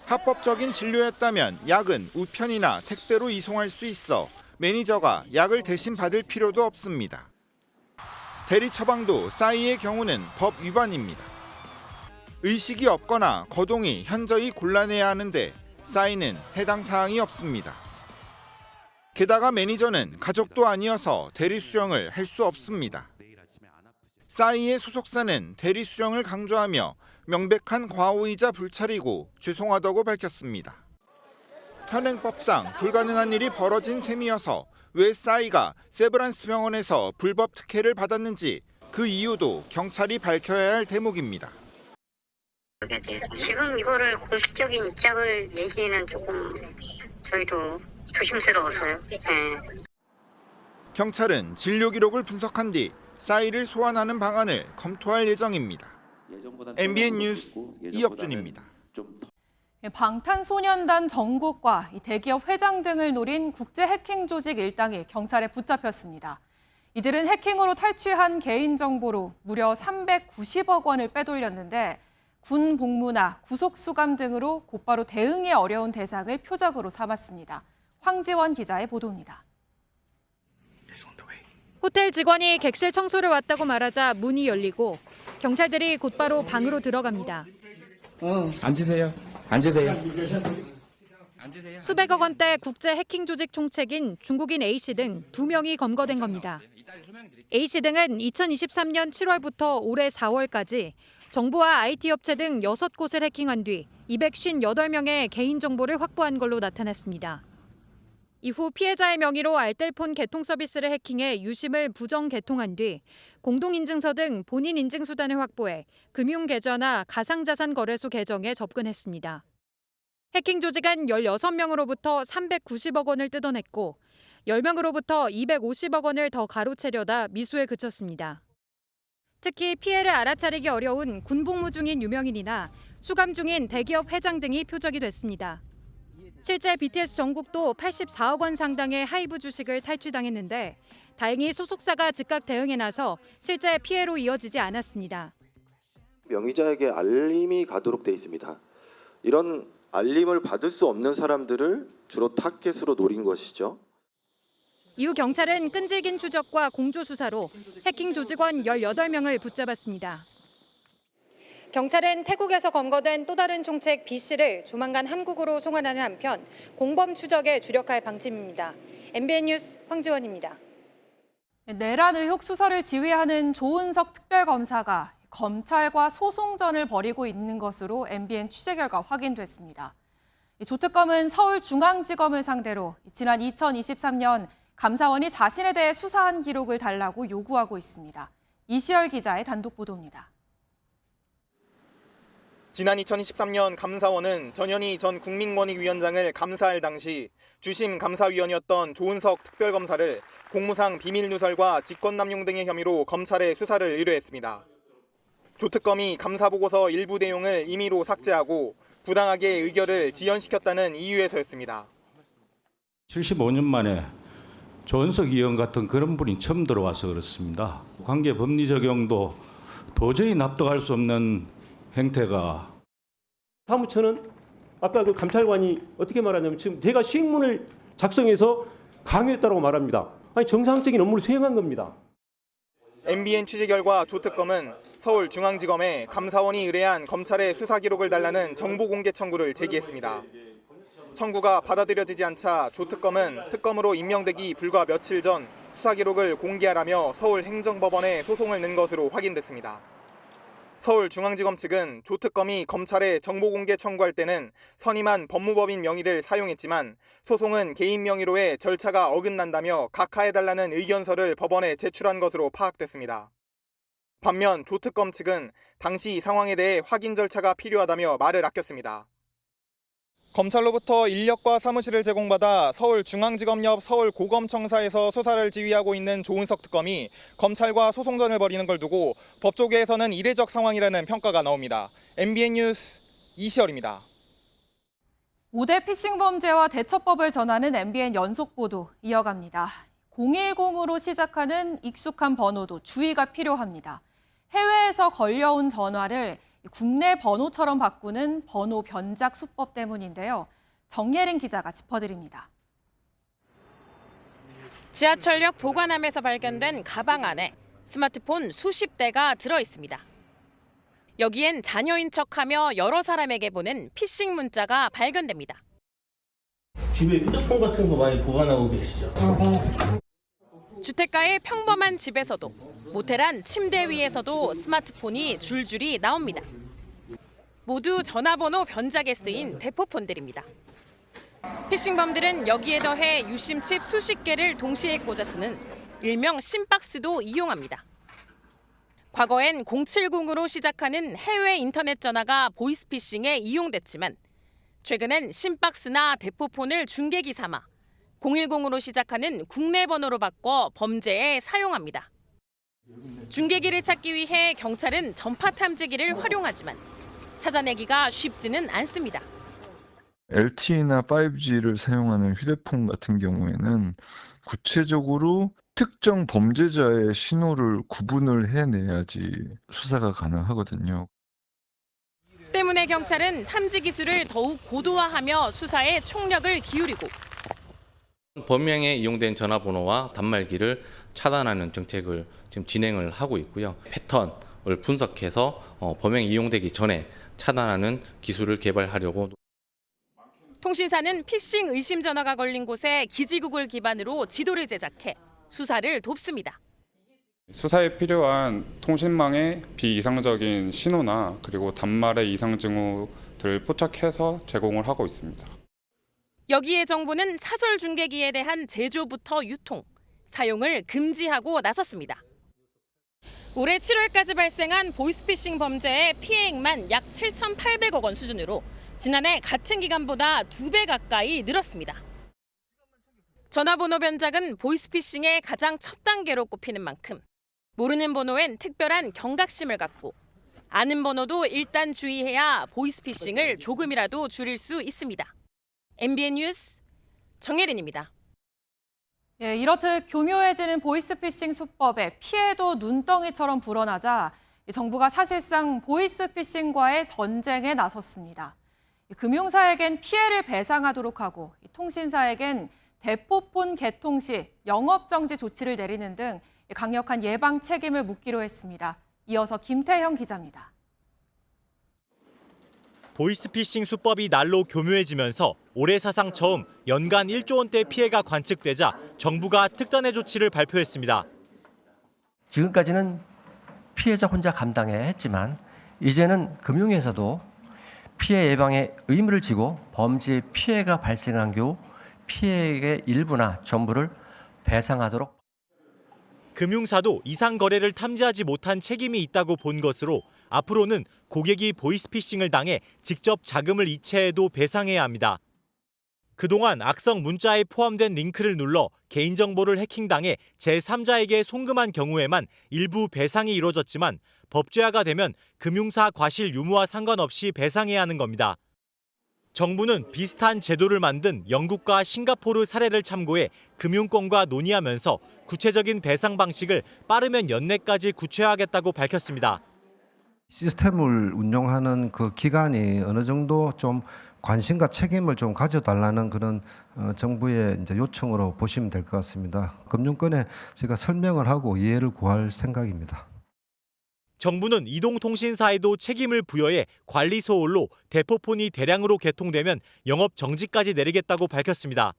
합법적인 진료였다면 약은 우편이나 택배로 이송할 수 있어 매니저가 약을 대신 받을 필요도 없습니다. 대리 처방도 싸이의 경우는 법 위반입니다. 의식이 없거나 거동이 현저히 곤란해야 하는데 싸이는 해당 사항이 없습니다. 게다가 매니저는 가족도 아니어서 대리 수령을 할 수 없습니다. 싸이의 소속사는 대리 수령을 강조하며 명백한 과오이자 불찰이고 죄송하다고 밝혔습니다. 현행법상 불가능한 일이 벌어진 셈이어서 왜 싸이가 세브란스 병원에서 불법 특혜를 받았는지 그 이유도 경찰이 밝혀야 할 대목입니다. 지금 이거를 공식적인 입장을 내기에는 조금 저희도 조심스러워서요. 네. 경찰은 진료 기록을 분석한 뒤 싸이를 소환하는 방안을 검토할 예정입니다. MBN 뉴스 이혁준입니다. 방탄소년단 정국과 대기업 회장 등을 노린 국제 해킹 조직 일당이 경찰에 붙잡혔습니다. 이들은 해킹으로 탈취한 개인정보로 무려 390억 원을 빼돌렸는데 군 복무나 구속수감 등으로 곧바로 대응이 어려운 대상을 표적으로 삼았습니다. 황지원 기자의 보도입니다. 호텔 직원이 객실 청소를 왔다고 말하자 문이 열리고 경찰들이 곧바로 방으로 들어갑니다. 앉으세요. 앉으세요. 수백억 원대 국제 해킹 조직 총책인 중국인 A씨 등 2명이 검거된 겁니다. A씨 등은 2023년 7월부터 올해 4월까지 정부와 IT 업체 등 6곳을 해킹한 뒤 258명의 개인정보를 확보한 걸로 나타났습니다. 이후 피해자의 명의로 알뜰폰 개통 서비스를 해킹해 유심을 부정 개통한 뒤 공동인증서 등 본인 인증수단을 확보해 금융계좌나 가상자산 거래소 계정에 접근했습니다. 해킹 조직은 16명으로부터 390억 원을 뜯어냈고 10명으로부터 250억 원을 더 가로채려다 미수에 그쳤습니다. 특히 피해를 알아차리기 어려운 군복무 중인 유명인이나 수감 중인 대기업 회장 등이 표적이 됐습니다. 실제 BTS 정국도 84억 원 상당의 하이브 주식을 탈취당했는데 다행히 소속사가 즉각 대응에 나서 실제 피해로 이어지지 않았습니다. 명의자에게 알림이 가도록 돼 있습니다. 이런 알림을 받을 수 없는 사람들을 주로 타겟으로 노린 것이죠. 이후 경찰은 끈질긴 추적과 공조 수사로 해킹 조직원 18명을 붙잡았습니다. 경찰은 태국에서 검거된 또 다른 총책 B씨를 조만간 한국으로 송환하는 한편 공범 추적에 주력할 방침입니다. MBN 뉴스 황지원입니다. 내란 의혹 수사를 지휘하는 조은석 특별검사가 검찰과 소송전을 벌이고 있는 것으로 MBN 취재 결과 확인됐습니다. 조 특검은 서울중앙지검을 상대로 지난 2023년 감사원이 자신에 대해 수사한 기록을 달라고 요구하고 있습니다. 이시열 기자의 단독 보도입니다. 지난 2023년 감사원은 전현희 전 국민권익위원장을 감사할 당시 주심 감사위원이었던 조은석 특별검사를 공무상 비밀누설과 직권남용 등의 혐의로 검찰에 수사를 의뢰했습니다. 조특검이 감사보고서 일부 내용을 임의로 삭제하고 부당하게 의결을 지연시켰다는 이유에서였습니다. 75년 만에 조은석 의원 같은 그런 분이 처음 들어와서 그렇습니다. 관계 법리 적용도 도저히 납득할 수 없는 행태가. 사무처는 아까 그 감찰관이 어떻게 말하냐면 지금 제가 시행문을 작성해서 강요했다고 말합니다. 아니 정상적인 업무를 수행한 겁니다. MBN 취재 결과 조특검은 서울중앙지검에 감사원이 의뢰한 검찰의 수사 기록을 달라는 정보 공개 청구를 제기했습니다. 청구가 받아들여지지 않자 조특검은 특검으로 임명되기 불과 며칠 전 수사 기록을 공개하라며 서울행정법원에 소송을 낸 것으로 확인됐습니다. 서울중앙지검 측은 조특검이 검찰에 정보공개 청구할 때는 선임한 법무법인 명의를 사용했지만 소송은 개인 명의로의 절차가 어긋난다며 각하해달라는 의견서를 법원에 제출한 것으로 파악됐습니다. 반면 조특검 측은 당시 상황에 대해 확인 절차가 필요하다며 말을 아꼈습니다. 검찰로부터 인력과 사무실을 제공받아 서울중앙지검 옆 서울고검청사에서 수사를 지휘하고 있는 조은석 특검이 검찰과 소송전을 벌이는 걸 두고 법조계에서는 이례적 상황이라는 평가가 나옵니다. MBN 뉴스 이시열입니다. 5대 피싱 범죄와 대처법을 전하는 MBN 연속 보도 이어갑니다. 010으로 시작하는 익숙한 번호도 주의가 필요합니다. 해외에서 걸려온 전화를 국내 번호처럼 바꾸는 번호 변작 수법 때문인데요. 정예린 기자가 짚어드립니다. 지하철역 보관함에서 발견된 가방 안에 스마트폰 수십 대가 들어 있습니다. 여기엔 자녀인 척하며 여러 사람에게 보낸 피싱 문자가 발견됩니다. 집에 휴대폰 같은 거 많이 보관하고 계시죠? 주택가의 평범한 집에서도 모텔한 침대 위에서도 스마트폰이 줄줄이 나옵니다. 모두 전화번호 변작에 쓰인 대포폰들입니다. 피싱범들은 여기에 더해 유심칩 수십 개를 동시에 꽂아 쓰는 일명 심박스도 이용합니다. 과거엔 070으로 시작하는 해외 인터넷 전화가 보이스피싱에 이용됐지만 최근엔 심박스나 대포폰을 중계기 삼아 010으로 시작하는 국내 번호로 바꿔 범죄에 사용합니다. 중계기를 찾기 위해 경찰은 전파 탐지기를 활용하지만 찾아내기가 쉽지는 않습니다. LTE나 5G를 사용하는 휴대폰 같은 경우에는 구체적으로 특정 범죄자의 신호를 구분을 해내야지 수사가 가능하거든요. 때문에 경찰은 탐지 기술을 더욱 고도화하며 수사에 총력을 기울이고 범행에 이용된 전화번호와 단말기를 차단하는 정책을 지금 진행을 하고 있고요. 패턴을 분석해서 범행에 이용되기 전에 차단하는 기술을 개발하려고. 통신사는 피싱 의심 전화가 걸린 곳에 기지국을 기반으로 지도를 제작해 수사를 돕습니다. 수사에 필요한 통신망의 비이상적인 신호나 그리고 단말의 이상 징후들을 포착해서 제공을 하고 있습니다. 여기에 정부는 사설 중계기에 대한 제조부터 유통, 사용을 금지하고 나섰습니다. 올해 7월까지 발생한 보이스피싱 범죄의 피해액만 약 7,800억 원 수준으로 지난해 같은 기간보다 2배 가까이 늘었습니다. 전화번호 변작은 보이스피싱의 가장 첫 단계로 꼽히는 만큼 모르는 번호엔 특별한 경각심을 갖고 아는 번호도 일단 주의해야 보이스피싱을 조금이라도 줄일 수 있습니다. MBN 뉴스 정예린입니다. 예, 이렇듯 교묘해지는 보이스피싱 수법에 피해도 눈덩이처럼 불어나자 정부가 사실상 보이스피싱과의 전쟁에 나섰습니다. 금융사에겐 피해를 배상하도록 하고 통신사에겐 대포폰 개통 시 영업정지 조치를 내리는 등 강력한 예방 책임을 묻기로 했습니다. 이어서 김태형 기자입니다. 보이스피싱 수법이 날로 교묘해지면서 올해 사상 처음 연간 1조 원대 피해가 관측되자 정부가 특단의 조치를 발표했습니다. 지금까지는 피해자 혼자 감당해야 했지만 이제는 금융회사도 피해 예방에 의무를 지고 범죄 피해가 발생한 경우 피해액의 일부나 전부를 배상하도록. 금융사도 이상 거래를 탐지하지 못한 책임이 있다고 본 것으로 앞으로는 고객이 보이스피싱을 당해 직접 자금을 이체해도 배상해야 합니다. 그동안 악성 문자에 포함된 링크를 눌러 개인정보를 해킹당해 제3자에게 송금한 경우에만 일부 배상이 이루어졌지만 법제화가 되면 금융사 과실 유무와 상관없이 배상해야 하는 겁니다. 정부는 비슷한 제도를 만든 영국과 싱가포르 사례를 참고해 금융권과 논의하면서 구체적인 배상 방식을 빠르면 연내까지 구체화하겠다고 밝혔습니다. 시스템을 운영하는 그 기관이 어느 정도 좀 관심과 책임을 좀 가져달라는 그런 정부의 이제 요청으로 보시면 될 것 같습니다. 금융권에 제가 설명을 하고 이해를 구할 생각입니다. 정부는 이동통신사에도 책임을 부여해 관리 소홀로 대포폰이 대량으로 개통되면 영업 정지까지 내리겠다고 밝혔습니다.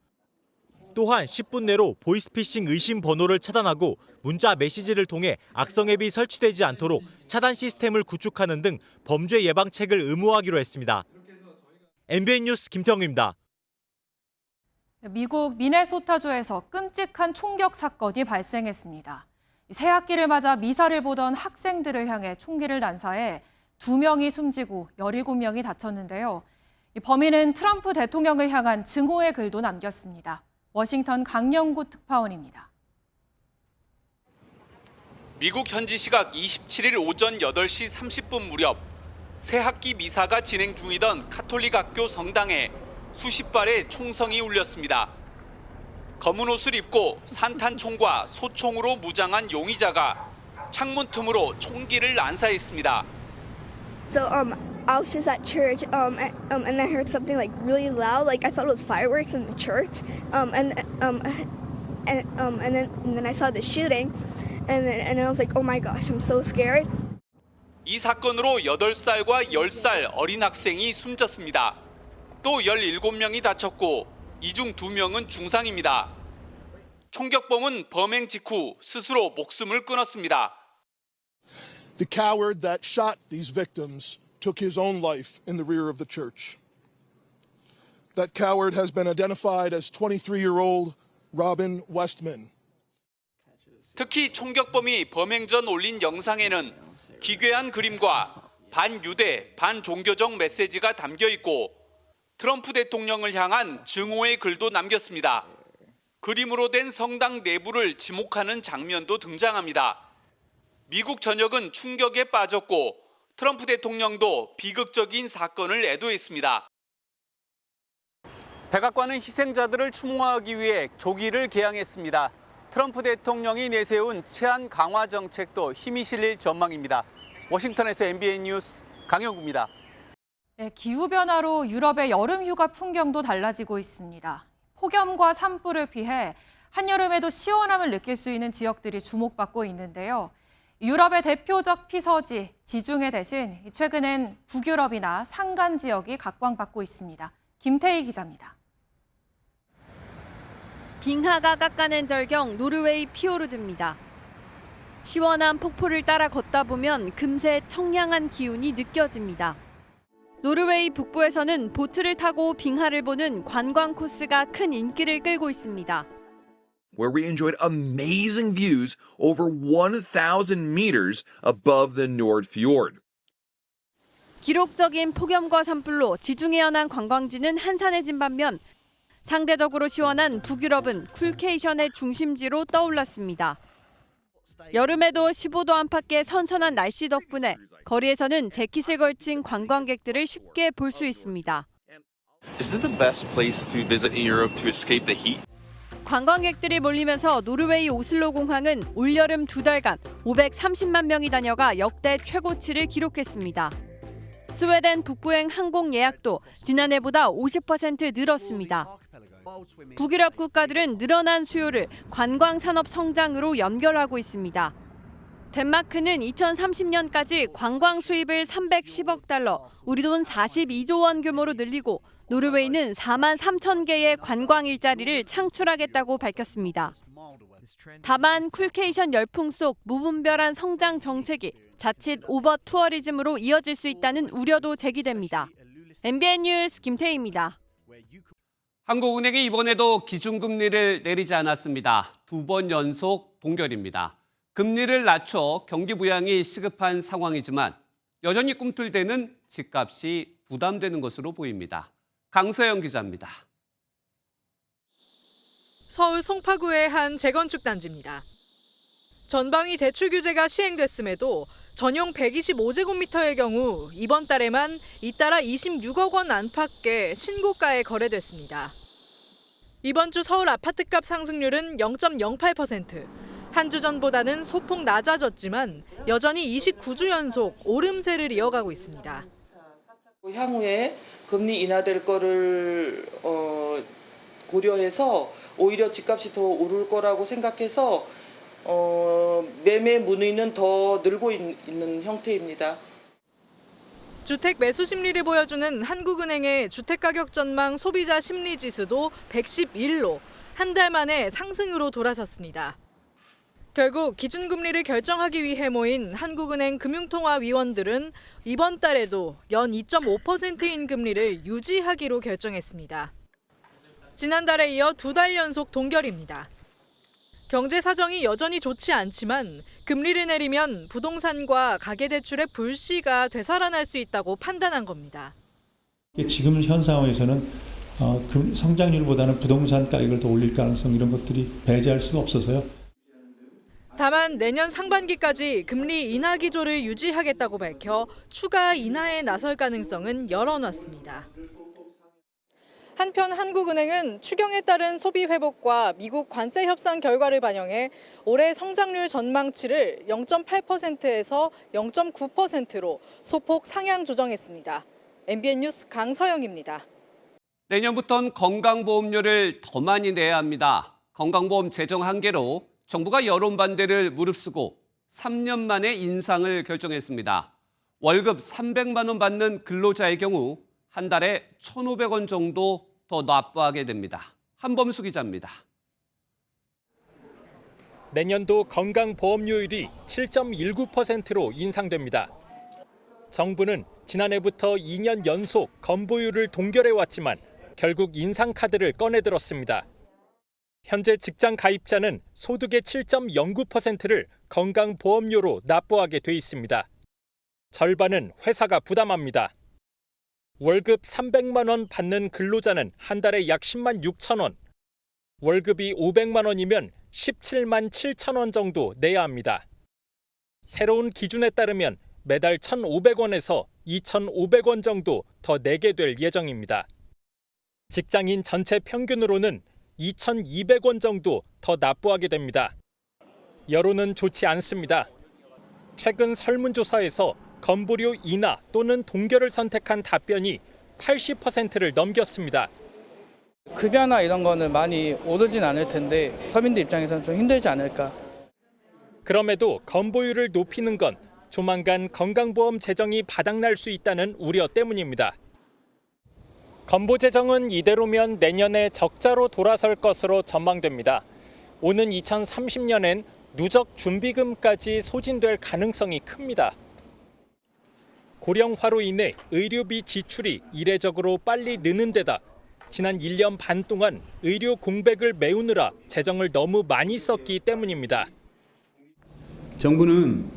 또한 10분 내로 보이스피싱 의심 번호를 차단하고 문자 메시지를 통해 악성 앱이 설치되지 않도록 차단 시스템을 구축하는 등 범죄 예방책을 의무화하기로 했습니다. MBN 뉴스 김태형입니다. 미국 미네소타주에서 끔찍한 총격 사건이 발생했습니다. 새학기를 맞아 미사를 보던 학생들을 향해 총기를 난사해 2명이 숨지고 17명이 다쳤는데요. 범인은 트럼프 대통령을 향한 증오의 글도 남겼습니다. 워싱턴 강영구 특파원입니다. 미국 현지 시각 27일 오전 8시 30분 무렵 새학기 미사가 진행 중이던 카톨릭 학교 성당에 수십 발의 총성이 울렸습니다. 검은 옷을 입고 산탄총과 소총으로 무장한 용의자가 창문 틈으로 총기를 난사했습니다. So I was just at church and I heard something like really loud, like I thought it was fireworks in the church. And then I saw the shooting, and I was like, oh my gosh, I'm so scared. 이 사건으로 8살과 10살 어린 학생이 숨졌습니다. 또 17명이 다쳤고 이 중 2명은 중상입니다. 총격범은 범행 직후 스스로 목숨을 끊었습니다. The coward that shot these victims took his own life in the rear of the church. That coward has been identified as 23-year-old Robin Westman. 특히 총격범이 범행 전 올린 영상에는 기괴한 그림과 반유대, 반종교적 메시지가 담겨 있고 트럼프 대통령을 향한 증오의 글도 남겼습니다. 그림으로 된 성당 내부를 지목하는 장면도 등장합니다. 미국 전역은 충격에 빠졌고 트럼프 대통령도 비극적인 사건을 애도했습니다. 백악관은 희생자들을 추모하기 위해 조기를 개항했습니다. 트럼프 대통령이 내세운 치안 강화 정책도 힘이 실릴 전망입니다. 워싱턴에서 MBN 뉴스 강영구입니다. 네, 기후변화로 유럽의 여름 휴가 풍경도 달라지고 있습니다. 폭염과 산불을 피해 한여름에도 시원함을 느낄 수 있는 지역들이 주목받고 있는데요. 유럽의 대표적 피서지 지중해 대신 최근엔 북유럽이나 산간 지역이 각광받고 있습니다. 김태희 기자입니다. 빙하가 깎아낸 절경 노르웨이 피오르드입니다. 시원한 폭포를 따라 걷다 보면 금세 청량한 기운이 느껴집니다. 노르웨이 북부에서는 보트를 타고 빙하를 보는 관광 코스가 큰 인기를 끌고 있습니다. Where we enjoyed amazing views over 1,000 meters above the Nord Fjord. 기록적인 폭염과 산불로 지중해 연안 관광지는 한산해진 반면 상대적으로 시원한 북유럽은 쿨케이션의 중심지로 떠올랐습니다. 여름에도 15도 안팎의 선선한 날씨 덕분에 거리에서는 재킷을 걸친 관광객들을 쉽게 볼 수 있습니다. Is this the best place to visit in Europe to escape the heat? 관광객들이 몰리면서 노르웨이 오슬로 공항은 올여름 2달간 530만 명이 다녀가 역대 최고치를 기록했습니다. 스웨덴 북부행 항공 예약도 지난해보다 50% 늘었습니다. 북유럽 국가들은 늘어난 수요를 관광 산업 성장으로 연결하고 있습니다. 덴마크는 2030년까지 관광 수입을 310억 달러, 우리 돈 42조 원 규모로 늘리고 노르웨이는 4만 3천 개의 관광 일자리를 창출하겠다고 밝혔습니다. 다만 쿨케이션 열풍 속 무분별한 성장 정책이 자칫 오버 투어리즘으로 이어질 수 있다는 우려도 제기됩니다. MBN 뉴스 김태희입니다. 한국은행이 이번에도 기준금리를 내리지 않았습니다. 2번 연속 동결입니다. 금리를 낮춰 경기 부양이 시급한 상황이지만 여전히 꿈틀대는 집값이 부담되는 것으로 보입니다. 강서영 기자입니다. 서울 송파구의 한 재건축 단지입니다. 전방위 대출 규제가 시행됐음에도 전용 125제곱미터의 경우 이번 달에만 잇따라 26억 원 안팎의 신고가에 거래됐습니다. 이번 주 서울 아파트값 상승률은 0.08%. 한 주 전보다는 소폭 낮아졌지만 여전히 29주 연속 오름세를 이어가고 있습니다. 향후에 금리 인하될 거를 고려해서 오히려 집값이 더 오를 거라고 생각해서 매매 문의는 더 늘고 있는 형태입니다. 주택 매수 심리를 보여주는 한국은행의 주택가격 전망 소비자 심리지수도 111로 한 달 만에 상승으로 돌아섰습니다. 결국 기준금리를 결정하기 위해 모인 한국은행 금융통화위원들은 이번 달에도 연 2.5%인 금리를 유지하기로 결정했습니다. 지난달에 이어 2달 연속 동결입니다. 경제 사정이 여전히 좋지 않지만 금리를 내리면 부동산과 가계대출의 불씨가 되살아날 수 있다고 판단한 겁니다. 지금 현 상황에서는 성장률보다는 부동산 가격을 더 올릴 가능성 이런 것들이 배제할 수가 없어서요. 다만 내년 상반기까지 금리 인하 기조를 유지하겠다고 밝혀 추가 인하에 나설 가능성은 열어놨습니다. 한편 한국은행은 추경에 따른 소비 회복과 미국 관세 협상 결과를 반영해 올해 성장률 전망치를 0.8%에서 0.9%로 소폭 상향 조정했습니다. MBN 뉴스 강서영입니다. 내년부터는 건강보험료를 더 많이 내야 합니다. 건강보험 재정 한계로 정부가 여론 반대를 무릅쓰고 3년 만에 인상을 결정했습니다. 월급 300만 원 받는 근로자의 경우 한 달에 1,500원 정도 더 납부하게 됩니다. 한범수 기자입니다. 내년도 건강보험료율이 7.19%로 인상됩니다. 정부는 지난해부터 2년 연속 건보율을 동결해왔지만 결국 인상 카드를 꺼내들었습니다. 현재 직장 가입자는 소득의 7.09%를 건강보험료로 납부하게 돼 있습니다. 절반은 회사가 부담합니다. 월급 300만 원 받는 근로자는 한 달에 약 10만 6천 원, 월급이 500만 원이면 17만 7천 원 정도 내야 합니다. 새로운 기준에 따르면 매달 1,500원에서 2,500원 정도 더 내게 될 예정입니다. 직장인 전체 평균으로는 2,200원 정도 더 납부하게 됩니다. 여론은 좋지 않습니다. 최근 설문조사에서 건보료 인하 또는 동결을 선택한 답변이 80%를 넘겼습니다. 급여나 이런 거는 많이 오르진 않을 텐데 서민들 입장에서는 좀 힘들지 않을까. 그럼에도 건보율을 높이는 건 조만간 건강보험 재정이 바닥날 수 있다는 우려 때문입니다. 건보 재정은 이대로면 내년에 적자로 돌아설 것으로 전망됩니다. 오는 2030년엔 누적 준비금까지 소진될 가능성이 큽니다. 고령화로 인해 의료비 지출이 이례적으로 빨리 느는 데다 지난 1년 반 동안 의료 공백을 메우느라 재정을 너무 많이 썼기 때문입니다. 정부는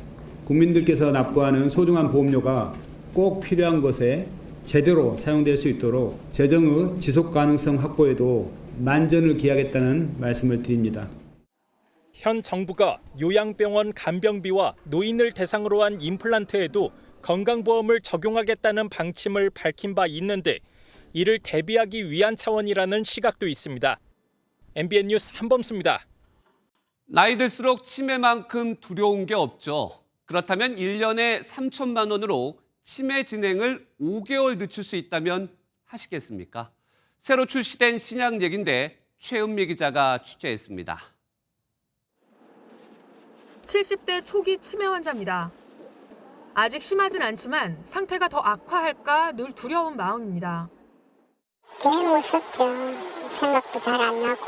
국민들께서 납부하는 소중한 보험료가 꼭 필요한 것에 제대로 사용될 수 있도록 재정의 지속 가능성 확보에도 만전을 기하겠다는 말씀을 드립니다. 현 정부가 요양병원 간병비와 노인을 대상으로 한 임플란트에도 건강보험을 적용하겠다는 방침을 밝힌 바 있는데 이를 대비하기 위한 차원이라는 시각도 있습니다. MBN 뉴스 한범수입니다. 나이 들수록 치매만큼 두려운 게 없죠. 그렇다면 1년에 3천만 원으로 치매 진행을 5개월 늦출 수 있다면 하시겠습니까? 새로 출시된 신약 얘기인데 최은미 기자가 취재했습니다. 70대 초기 치매 환자입니다. 아직 심하진 않지만 상태가 더 악화할까 늘 두려운 마음입니다. 되게 무섭죠. 생각도 잘 안 나고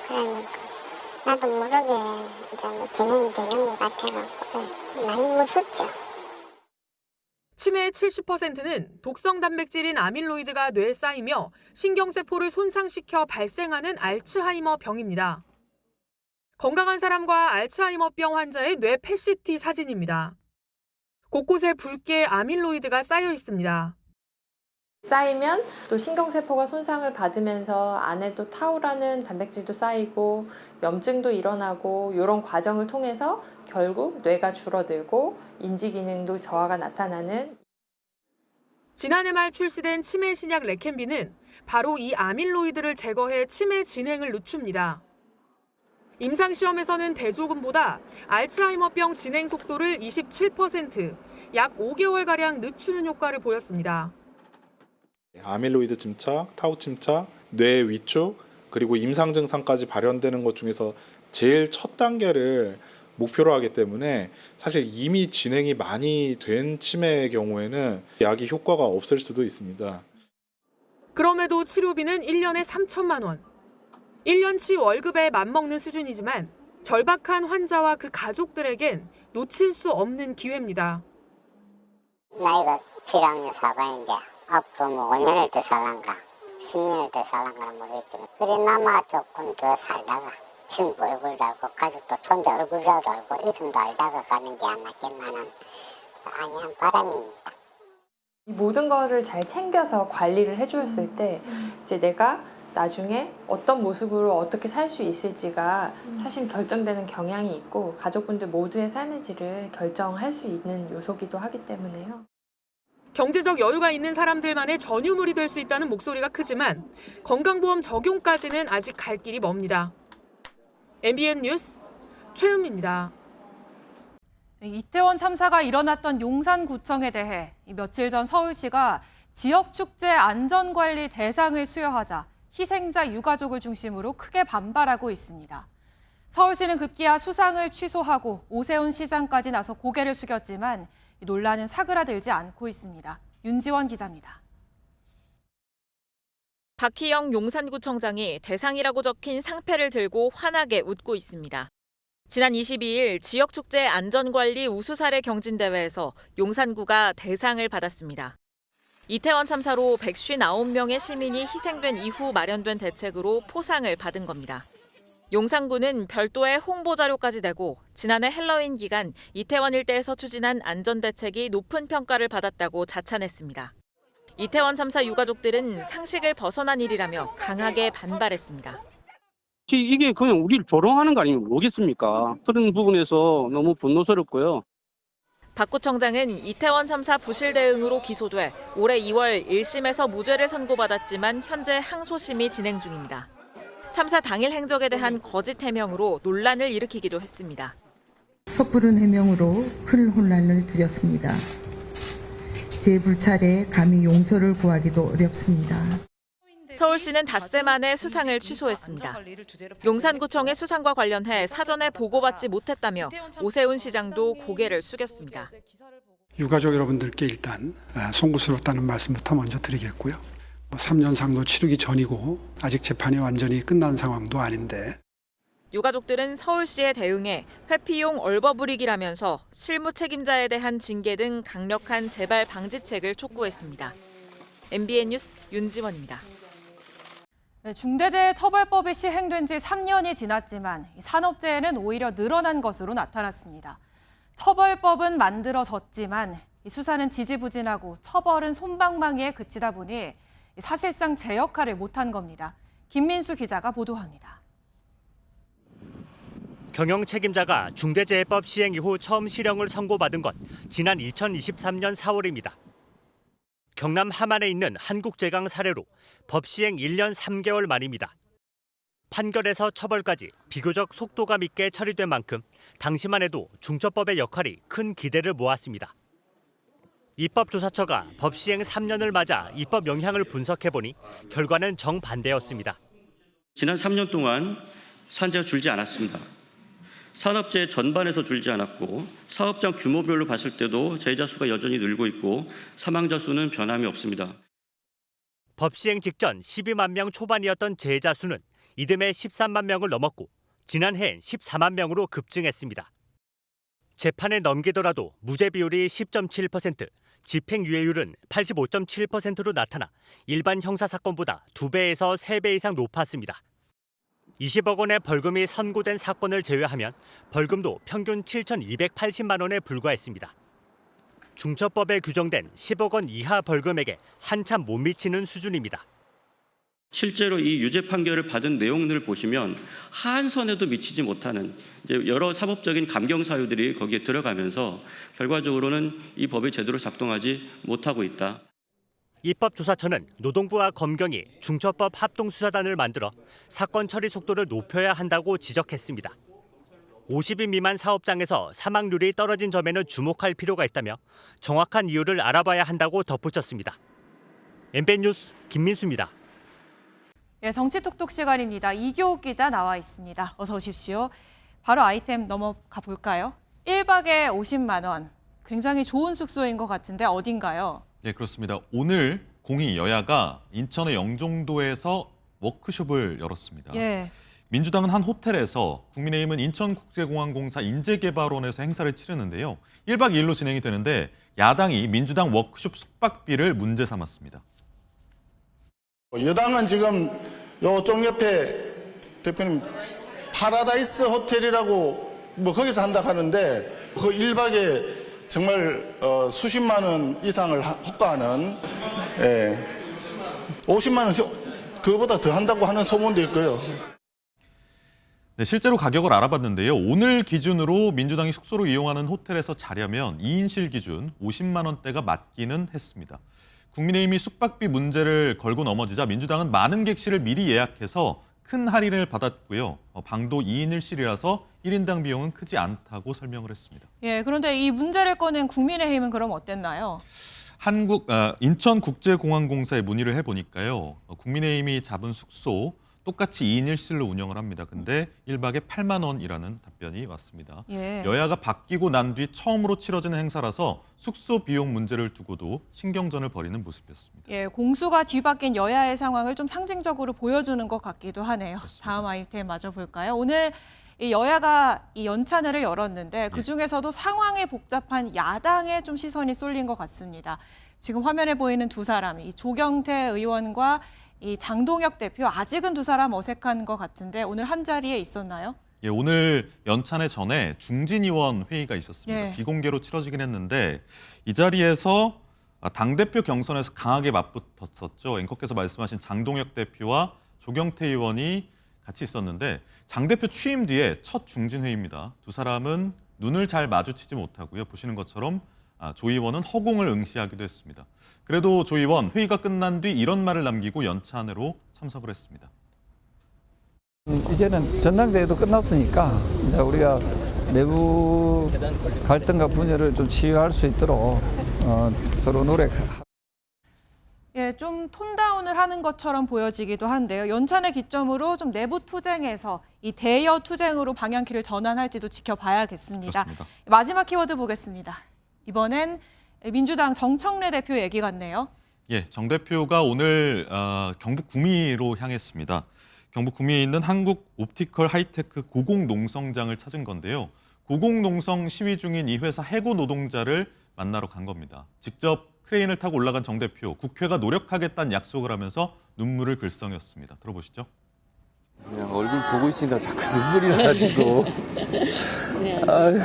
그러니까 나도 모르게 이제 뭐 진행이 되는 것 같아가지고 많이 무섭죠. 치매의 70%는 독성 단백질인 아밀로이드가 뇌에 쌓이며 신경세포를 손상시켜 발생하는 알츠하이머 병입니다. 건강한 사람과 알츠하이머병 환자의 뇌 PET-CT 사진입니다. 곳곳에 붉게 아밀로이드가 쌓여 있습니다. 쌓이면 또 신경세포가 손상을 받으면서 안에 또 타우라는 단백질도 쌓이고 염증도 일어나고 이런 과정을 통해서 결국 뇌가 줄어들고 인지 기능도 저하가 나타나는. 지난해 말 출시된 치매 신약 레켐비는 바로 이 아밀로이드를 제거해 치매 진행을 늦춥니다. 임상시험에서는 대조금보다 알츠하이머병 진행 속도를 27%, 약 5개월가량 늦추는 효과를 보였습니다. 아밀로이드 침착, 타우 침착, 뇌 위축, 그리고 임상 증상까지 발현되는 것 중에서 제일 첫 단계를 목표로 하기 때문에 사실 이미 진행이 많이 된 치매의 경우에는 약이 효과가 없을 수도 있습니다. 그럼에도 치료비는 1년에 3천만 원. 1년치 월급에 맞먹는 수준이지만 절박한 환자와 그 가족들에겐 놓칠 수 없는 기회입니다. 나이가 7학년 4반인데 앞으로 뭐 5년을 더 살란가 10년을 더 살란가는 모르겠지만 그래나마 조금 더 살다가 친구 얼굴도 알고 가족도 손자 얼굴이라도 알고 이름도 알다가 가는 게 안 낫겠나는 안이한 바람입니다. 이 모든 거를 잘 챙겨서 관리를 해주었을 때 이제 내가 나중에 어떤 모습으로 어떻게 살 수 있을지가 사실 결정되는 경향이 있고 가족분들 모두의 삶의 질을 결정할 수 있는 요소기도 하기 때문에요. 경제적 여유가 있는 사람들만의 전유물이 될 수 있다는 목소리가 크지만 건강보험 적용까지는 아직 갈 길이 멉니다. MBN 뉴스 최은미입니다. 이태원 참사가 일어났던 용산구청에 대해 며칠 전 서울시가 지역축제 안전관리 대상을 수여하자 희생자 유가족을 중심으로 크게 반발하고 있습니다. 서울시는 급기야 수상을 취소하고 오세훈 시장까지 나서 고개를 숙였지만 논란은 사그라들지 않고 있습니다. 윤지원 기자입니다. 박희영 용산구청장이 대상이라고 적힌 상패를 들고 환하게 웃고 있습니다. 지난 22일 지역축제 안전관리 우수사례 경진대회에서 용산구가 대상을 받았습니다. 이태원 참사로 159명의 시민이 희생된 이후 마련된 대책으로 포상을 받은 겁니다. 용산구는 별도의 홍보 자료까지 내고 지난해 헬로윈 기간 이태원 일대에서 추진한 안전대책이 높은 평가를 받았다고 자찬했습니다. 이태원 참사 유가족들은 상식을 벗어난 일이라며 강하게 반발했습니다. 이게 그냥 우리를 조롱하는 거 아니면 뭐겠습니까? 그런 부분에서 너무 분노스럽고요. 박 구청장은 이태원 참사 부실 대응으로 기소돼 올해 2월 1심에서 무죄를 선고받았지만 현재 항소심이 진행 중입니다. 참사 당일 행적에 대한 거짓 해명으로 논란을 일으키기도 했습니다. 섣부른 해명으로 큰 혼란을 드렸습니다. 제 불찰에 감히 용서를 구하기도 어렵습니다. 서울시는 닷새 만에 수상을 취소했습니다. 용산구청의 수상과 관련해 사전에 보고받지 못했다며 오세훈 시장도 고개를 숙였습니다. 유가족 여러분들께 일단 송구스럽다는 말씀부터 먼저 드리겠고요. 3년 상도 치르기 전이고 아직 재판이 완전히 끝난 상황도 아닌데. 유가족들은 서울시의 대응에 회피용 얼버무리기라면서 실무 책임자에 대한 징계 등 강력한 재발 방지책을 촉구했습니다. MBN 뉴스 윤지원입니다. 중대재해처벌법이 시행된 지 3년이 지났지만 산업재해는 오히려 늘어난 것으로 나타났습니다. 처벌법은 만들어졌지만 수사는 지지부진하고 처벌은 솜방망이에 그치다 보니 사실상 제 역할을 못한 겁니다. 김민수 기자가 보도합니다. 경영 책임자가 중대재해법 시행 이후 처음 실형을 선고받은 건 지난 2023년 4월입니다. 경남 함안에 있는 한국제강 사례로 법 시행 1년 3개월 만입니다. 판결에서 처벌까지 비교적 속도감 있게 처리된 만큼 당시만 해도 중처법의 역할이 큰 기대를 모았습니다. 입법조사처가 법 시행 3년을 맞아 입법 영향을 분석해보니 결과는 정반대였습니다. 지난 3년 동안 산재가 줄지 않았습니다. 산업재해 전반에서 줄지 않았고 사업장 규모별로 봤을 때도 재해자 수가 여전히 늘고 있고 사망자 수는 변함이 없습니다. 법 시행 직전 12만 명 초반이었던 재해자 수는 이듬해 13만 명을 넘었고 지난해엔 14만 명으로 급증했습니다. 재판에 넘기더라도 무죄 비율이 10.7%, 집행유예율은 85.7%로 나타나 일반 형사사건보다 2배에서 3배 이상 높았습니다. 20억 원의 벌금이 선고된 사건을 제외하면 벌금도 평균 7,280만 원에 불과했습니다. 중처법에 규정된 10억 원 이하 벌금액에 한참 못 미치는 수준입니다. 실제로 이 유죄 판결을 받은 내용들을 보시면 한선에도 미치지 못하는 이제 여러 사법적인 감경 사유들이 거기에 들어가면서 결과적으로는 이 법이 제대로 작동하지 못하고 있다. 입법조사처는 노동부와 검경이 중처법 합동수사단을 만들어 사건 처리 속도를 높여야 한다고 지적했습니다. 50인 미만 사업장에서 사망률이 떨어진 점에는 주목할 필요가 있다며 정확한 이유를 알아봐야 한다고 덧붙였습니다. MBN 뉴스 김민수입니다. 예, 정치톡톡 시간입니다. 이교옥 기자 나와 있습니다. 어서 오십시오. 바로 아이템 넘어가 볼까요? 1박에 50만 원. 굉장히 좋은 숙소인 것 같은데 어딘가요? 네, 그렇습니다. 오늘 공의 여야가 인천의 영종도에서 워크숍을 열었습니다. 예. 민주당은 한 호텔에서, 국민의힘은 인천국제공항공사 인재개발원에서 행사를 치르는데요. 1박 2일로 진행이 되는데 야당이 민주당 워크숍 숙박비를 문제 삼았습니다. 여당은 지금 요쪽 옆에 대표님 파라다이스 호텔이라고 뭐 거기서 한다 하는데 그 1박에 정말 수십만 원 이상을 호가하는 50만 원 그거보다 더 한다고 하는 소문도 있고요. 네, 실제로 가격을 알아봤는데요. 오늘 기준으로 민주당이 숙소로 이용하는 호텔에서 자려면 2인실 기준 50만 원대가 맞기는 했습니다. 국민의힘이 숙박비 문제를 걸고 넘어지자 민주당은 많은 객실을 미리 예약해서 큰 할인을 받았고요. 방도 2인 1실이라서 1인당 비용은 크지 않다고 설명을 했습니다. 예, 그런데 이 문제를 꺼낸 국민의힘은 그럼 어땠나요? 인천국제공항공사에 문의를 해보니까요. 국민의힘이 잡은 숙소 똑같이 2인 1실로 운영을 합니다. 근데 1박에 8만 원이라는 답변이 왔습니다. 예. 여야가 바뀌고 난 뒤 처음으로 치러지는 행사라서 숙소 비용 문제를 두고도 신경전을 벌이는 모습이었습니다. 예, 공수가 뒤바뀐 여야의 상황을 좀 상징적으로 보여주는 것 같기도 하네요. 그렇습니다. 다음 아이템 마저 볼까요? 오늘 이 여야가 이 연찬회를 열었는데 그중에서도 상황이 복잡한 야당에 좀 시선이 쏠린 것 같습니다. 지금 화면에 보이는 두 사람, 이 조경태 의원과 이 장동혁 대표, 아직은 두 사람 어색한 것 같은데 오늘 한 자리에 있었나요? 예, 오늘 연찬회 전에 중진위원 회의가 있었습니다. 예. 비공개로 치러지긴 했는데 이 자리에서 당대표 경선에서 강하게 맞붙었었죠. 앵커께서 말씀하신 장동혁 대표와 조경태 의원이 같이 있었는데 장 대표 취임 뒤에 첫 중진회의입니다. 두 사람은 눈을 잘 마주치지 못하고요. 보시는 것처럼 조 의원은 허공을 응시하기도 했습니다. 그래도 조 의원 회의가 끝난 뒤 이런 말을 남기고 연찬회로 참석을 했습니다. 이제는 전당대회도 끝났으니까 이제 우리가 내부 갈등과 분열을 좀 치유할 수 있도록 서로 노력하고. 예, 좀 톤다운을 하는 것처럼 보여지기도 한데요. 연찬회 기점으로 좀 내부 투쟁에서 이 대여 투쟁으로 방향키를 전환할지도 지켜봐야겠습니다. 그렇습니다. 마지막 키워드 보겠습니다. 이번엔 민주당 정청래 대표 얘기 같네요. 예, 정 대표가 오늘 경북 구미로 향했습니다. 경북 구미에 있는 한국 옵티컬 하이테크 고공농성장을 찾은 건데요. 고공농성 시위 중인 이 회사 해고 노동자를 만나러 간 겁니다. 직접 크레인을 타고 올라간 정 대표, 국회가 노력하겠다는 약속을 하면서 눈물을 글썽였습니다. 들어보시죠. 그냥 얼굴 보고 있으니까 자꾸 눈물이 나가지고. 아유,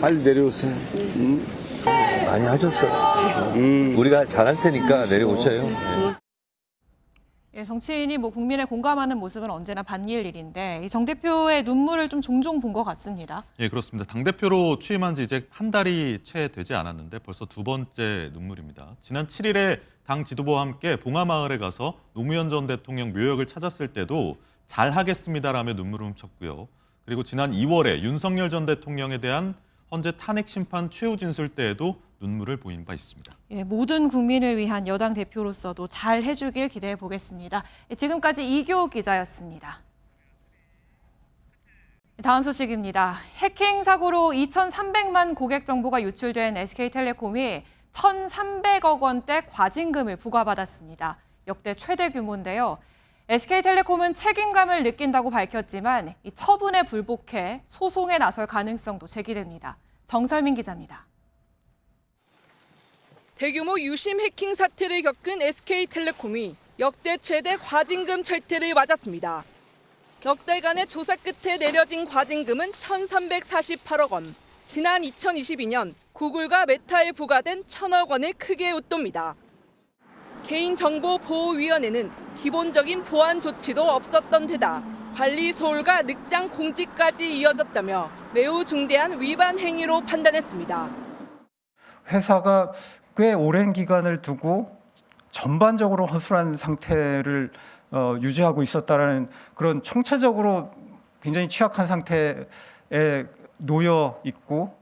빨리 내려오세요. 많이 하셨어. 우리가 잘할 테니까 내려오세요. 네. 예, 정치인이 뭐 국민에 공감하는 모습은 언제나 반길 일인데 이 정 대표의 눈물을 좀 종종 본 것 같습니다. 예, 그렇습니다. 당대표로 취임한 지 이제 한 달이 채 되지 않았는데 벌써 두 번째 눈물입니다. 지난 7일에 당 지도부와 함께 봉하마을에 가서 노무현 전 대통령 묘역을 찾았을 때도 잘하겠습니다라며 눈물을 훔쳤고요. 그리고 지난 2월에 윤석열 전 대통령에 대한 헌재 탄핵 심판 최후 진술 때에도 눈물을 보인 바 있습니다. 예, 모든 국민을 위한 여당 대표로서도 잘 해주길 기대해 보겠습니다. 지금까지 이교옥 기자였습니다. 다음 소식입니다. 해킹 사고로 2,300만 고객 정보가 유출된 SK텔레콤이 1,300억 원대 과징금을 부과받았습니다. 역대 최대 규모인데요. SK텔레콤은 책임감을 느낀다고 밝혔지만 이 처분에 불복해 소송에 나설 가능성도 제기됩니다. 정설민 기자입니다. 대규모 유심 해킹 사태를 겪은 SK텔레콤이 역대 최대 과징금 철퇴를 맞았습니다. 넉 달간의 조사 끝에 내려진 과징금은 1,348억 원. 지난 2022년 구글과 메타에 부과된 1,000억 원의 크기의 웃돈입니다. 개인정보보호위원회는 기본적인 보안 조치도 없었던 데다 관리 소홀과 늑장 공지까지 이어졌다며 매우 중대한 위반 행위로 판단했습니다. 회사가 꽤 오랜 기간을 두고 전반적으로 허술한 상태를 유지하고 있었다라는 그런 총체적으로 굉장히 취약한 상태에 놓여 있고.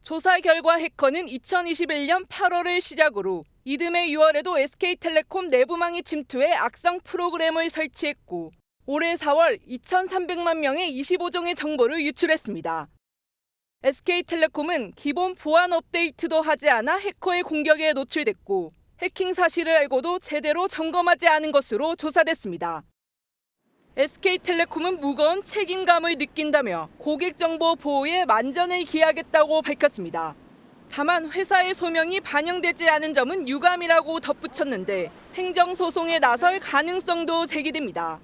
조사 결과 해커는 2021년 8월을 시작으로 이듬해 6월에도 SK텔레콤 내부망에 침투해 악성 프로그램을 설치했고 올해 4월 2,300만 명의 25종의 정보를 유출했습니다. SK텔레콤은 기본 보안 업데이트도 하지 않아 해커의 공격에 노출됐고 해킹 사실을 알고도 제대로 점검하지 않은 것으로 조사됐습니다. SK텔레콤은 무거운 책임감을 느낀다며 고객 정보 보호에 만전을 기하겠다고 밝혔습니다. 다만 회사의 소명이 반영되지 않은 점은 유감이라고 덧붙였는데 행정소송에 나설 가능성도 제기됩니다.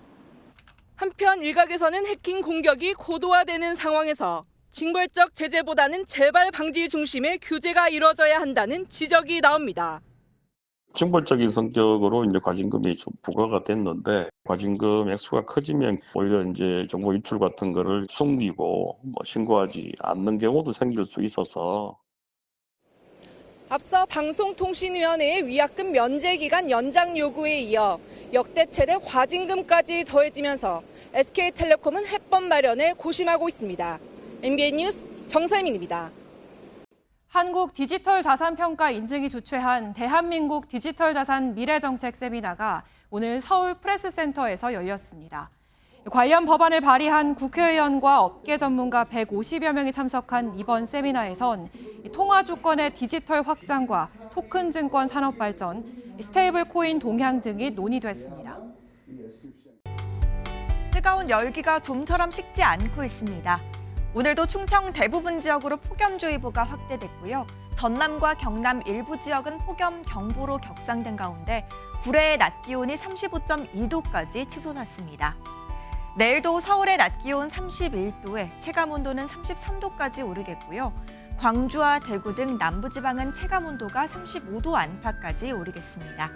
한편 일각에서는 해킹 공격이 고도화되는 상황에서 징벌적 제재보다는 재발 방지 중심의 규제가 이뤄져야 한다는 지적이 나옵니다. 징벌적인 성격으로 이제 과징금이 좀 부과가 됐는데 과징금 액수가 커지면 오히려 이제 정보 유출 같은 거를 숨기고 신고하지 않는 경우도 생길 수 있어서. 앞서 방송통신위원회의 위약금 면제 기간 연장 요구에 이어 역대 최대 과징금까지 더해지면서 SK텔레콤은 해법 마련에 고심하고 있습니다. MBN 뉴스 정세민입니다. 한국 디지털 자산 평가 인증이 주최한 대한민국 디지털 자산 미래정책 세미나가 오늘 서울 프레스센터에서 열렸습니다. 관련 법안을 발의한 국회의원과 업계 전문가 150여 명이 참석한 이번 세미나에선 통화 주권의 디지털 확장과 토큰 증권 산업 발전, 스테이블 코인 동향 등이 논의됐습니다. 뜨거운 열기가 좀처럼 식지 않고 있습니다. 오늘도 충청 대부분 지역으로 폭염주의보가 확대됐고요. 전남과 경남 일부 지역은 폭염 경보로 격상된 가운데 구례의 낮 기온이 35.2도까지 치솟았습니다. 내일도 서울의 낮 기온 31도에 체감온도는 33도까지 오르겠고요. 광주와 대구 등 남부지방은 체감온도가 35도 안팎까지 오르겠습니다.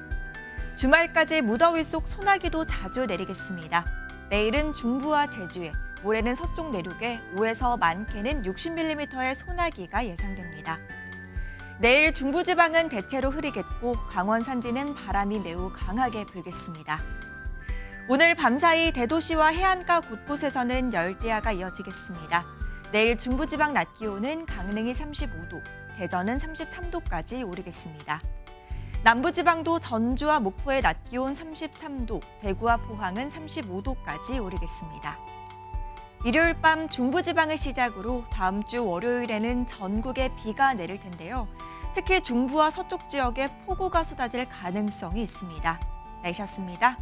주말까지 무더위 속 소나기도 자주 내리겠습니다. 내일은 중부와 제주에, 모레는 서쪽 내륙에 5에서 많게는 60mm의 소나기가 예상됩니다. 내일 중부지방은 대체로 흐리겠고 강원 산지는 바람이 매우 강하게 불겠습니다. 오늘 밤사이 대도시와 해안가 곳곳에서는 열대야가 이어지겠습니다. 내일 중부지방 낮 기온은 강릉이 35도, 대전은 33도까지 오르겠습니다. 남부지방도 전주와 목포의 낮 기온 33도, 대구와 포항은 35도까지 오르겠습니다. 일요일 밤 중부지방을 시작으로 다음 주 월요일에는 전국에 비가 내릴 텐데요. 특히 중부와 서쪽 지역에 폭우가 쏟아질 가능성이 있습니다. 날씨였습니다.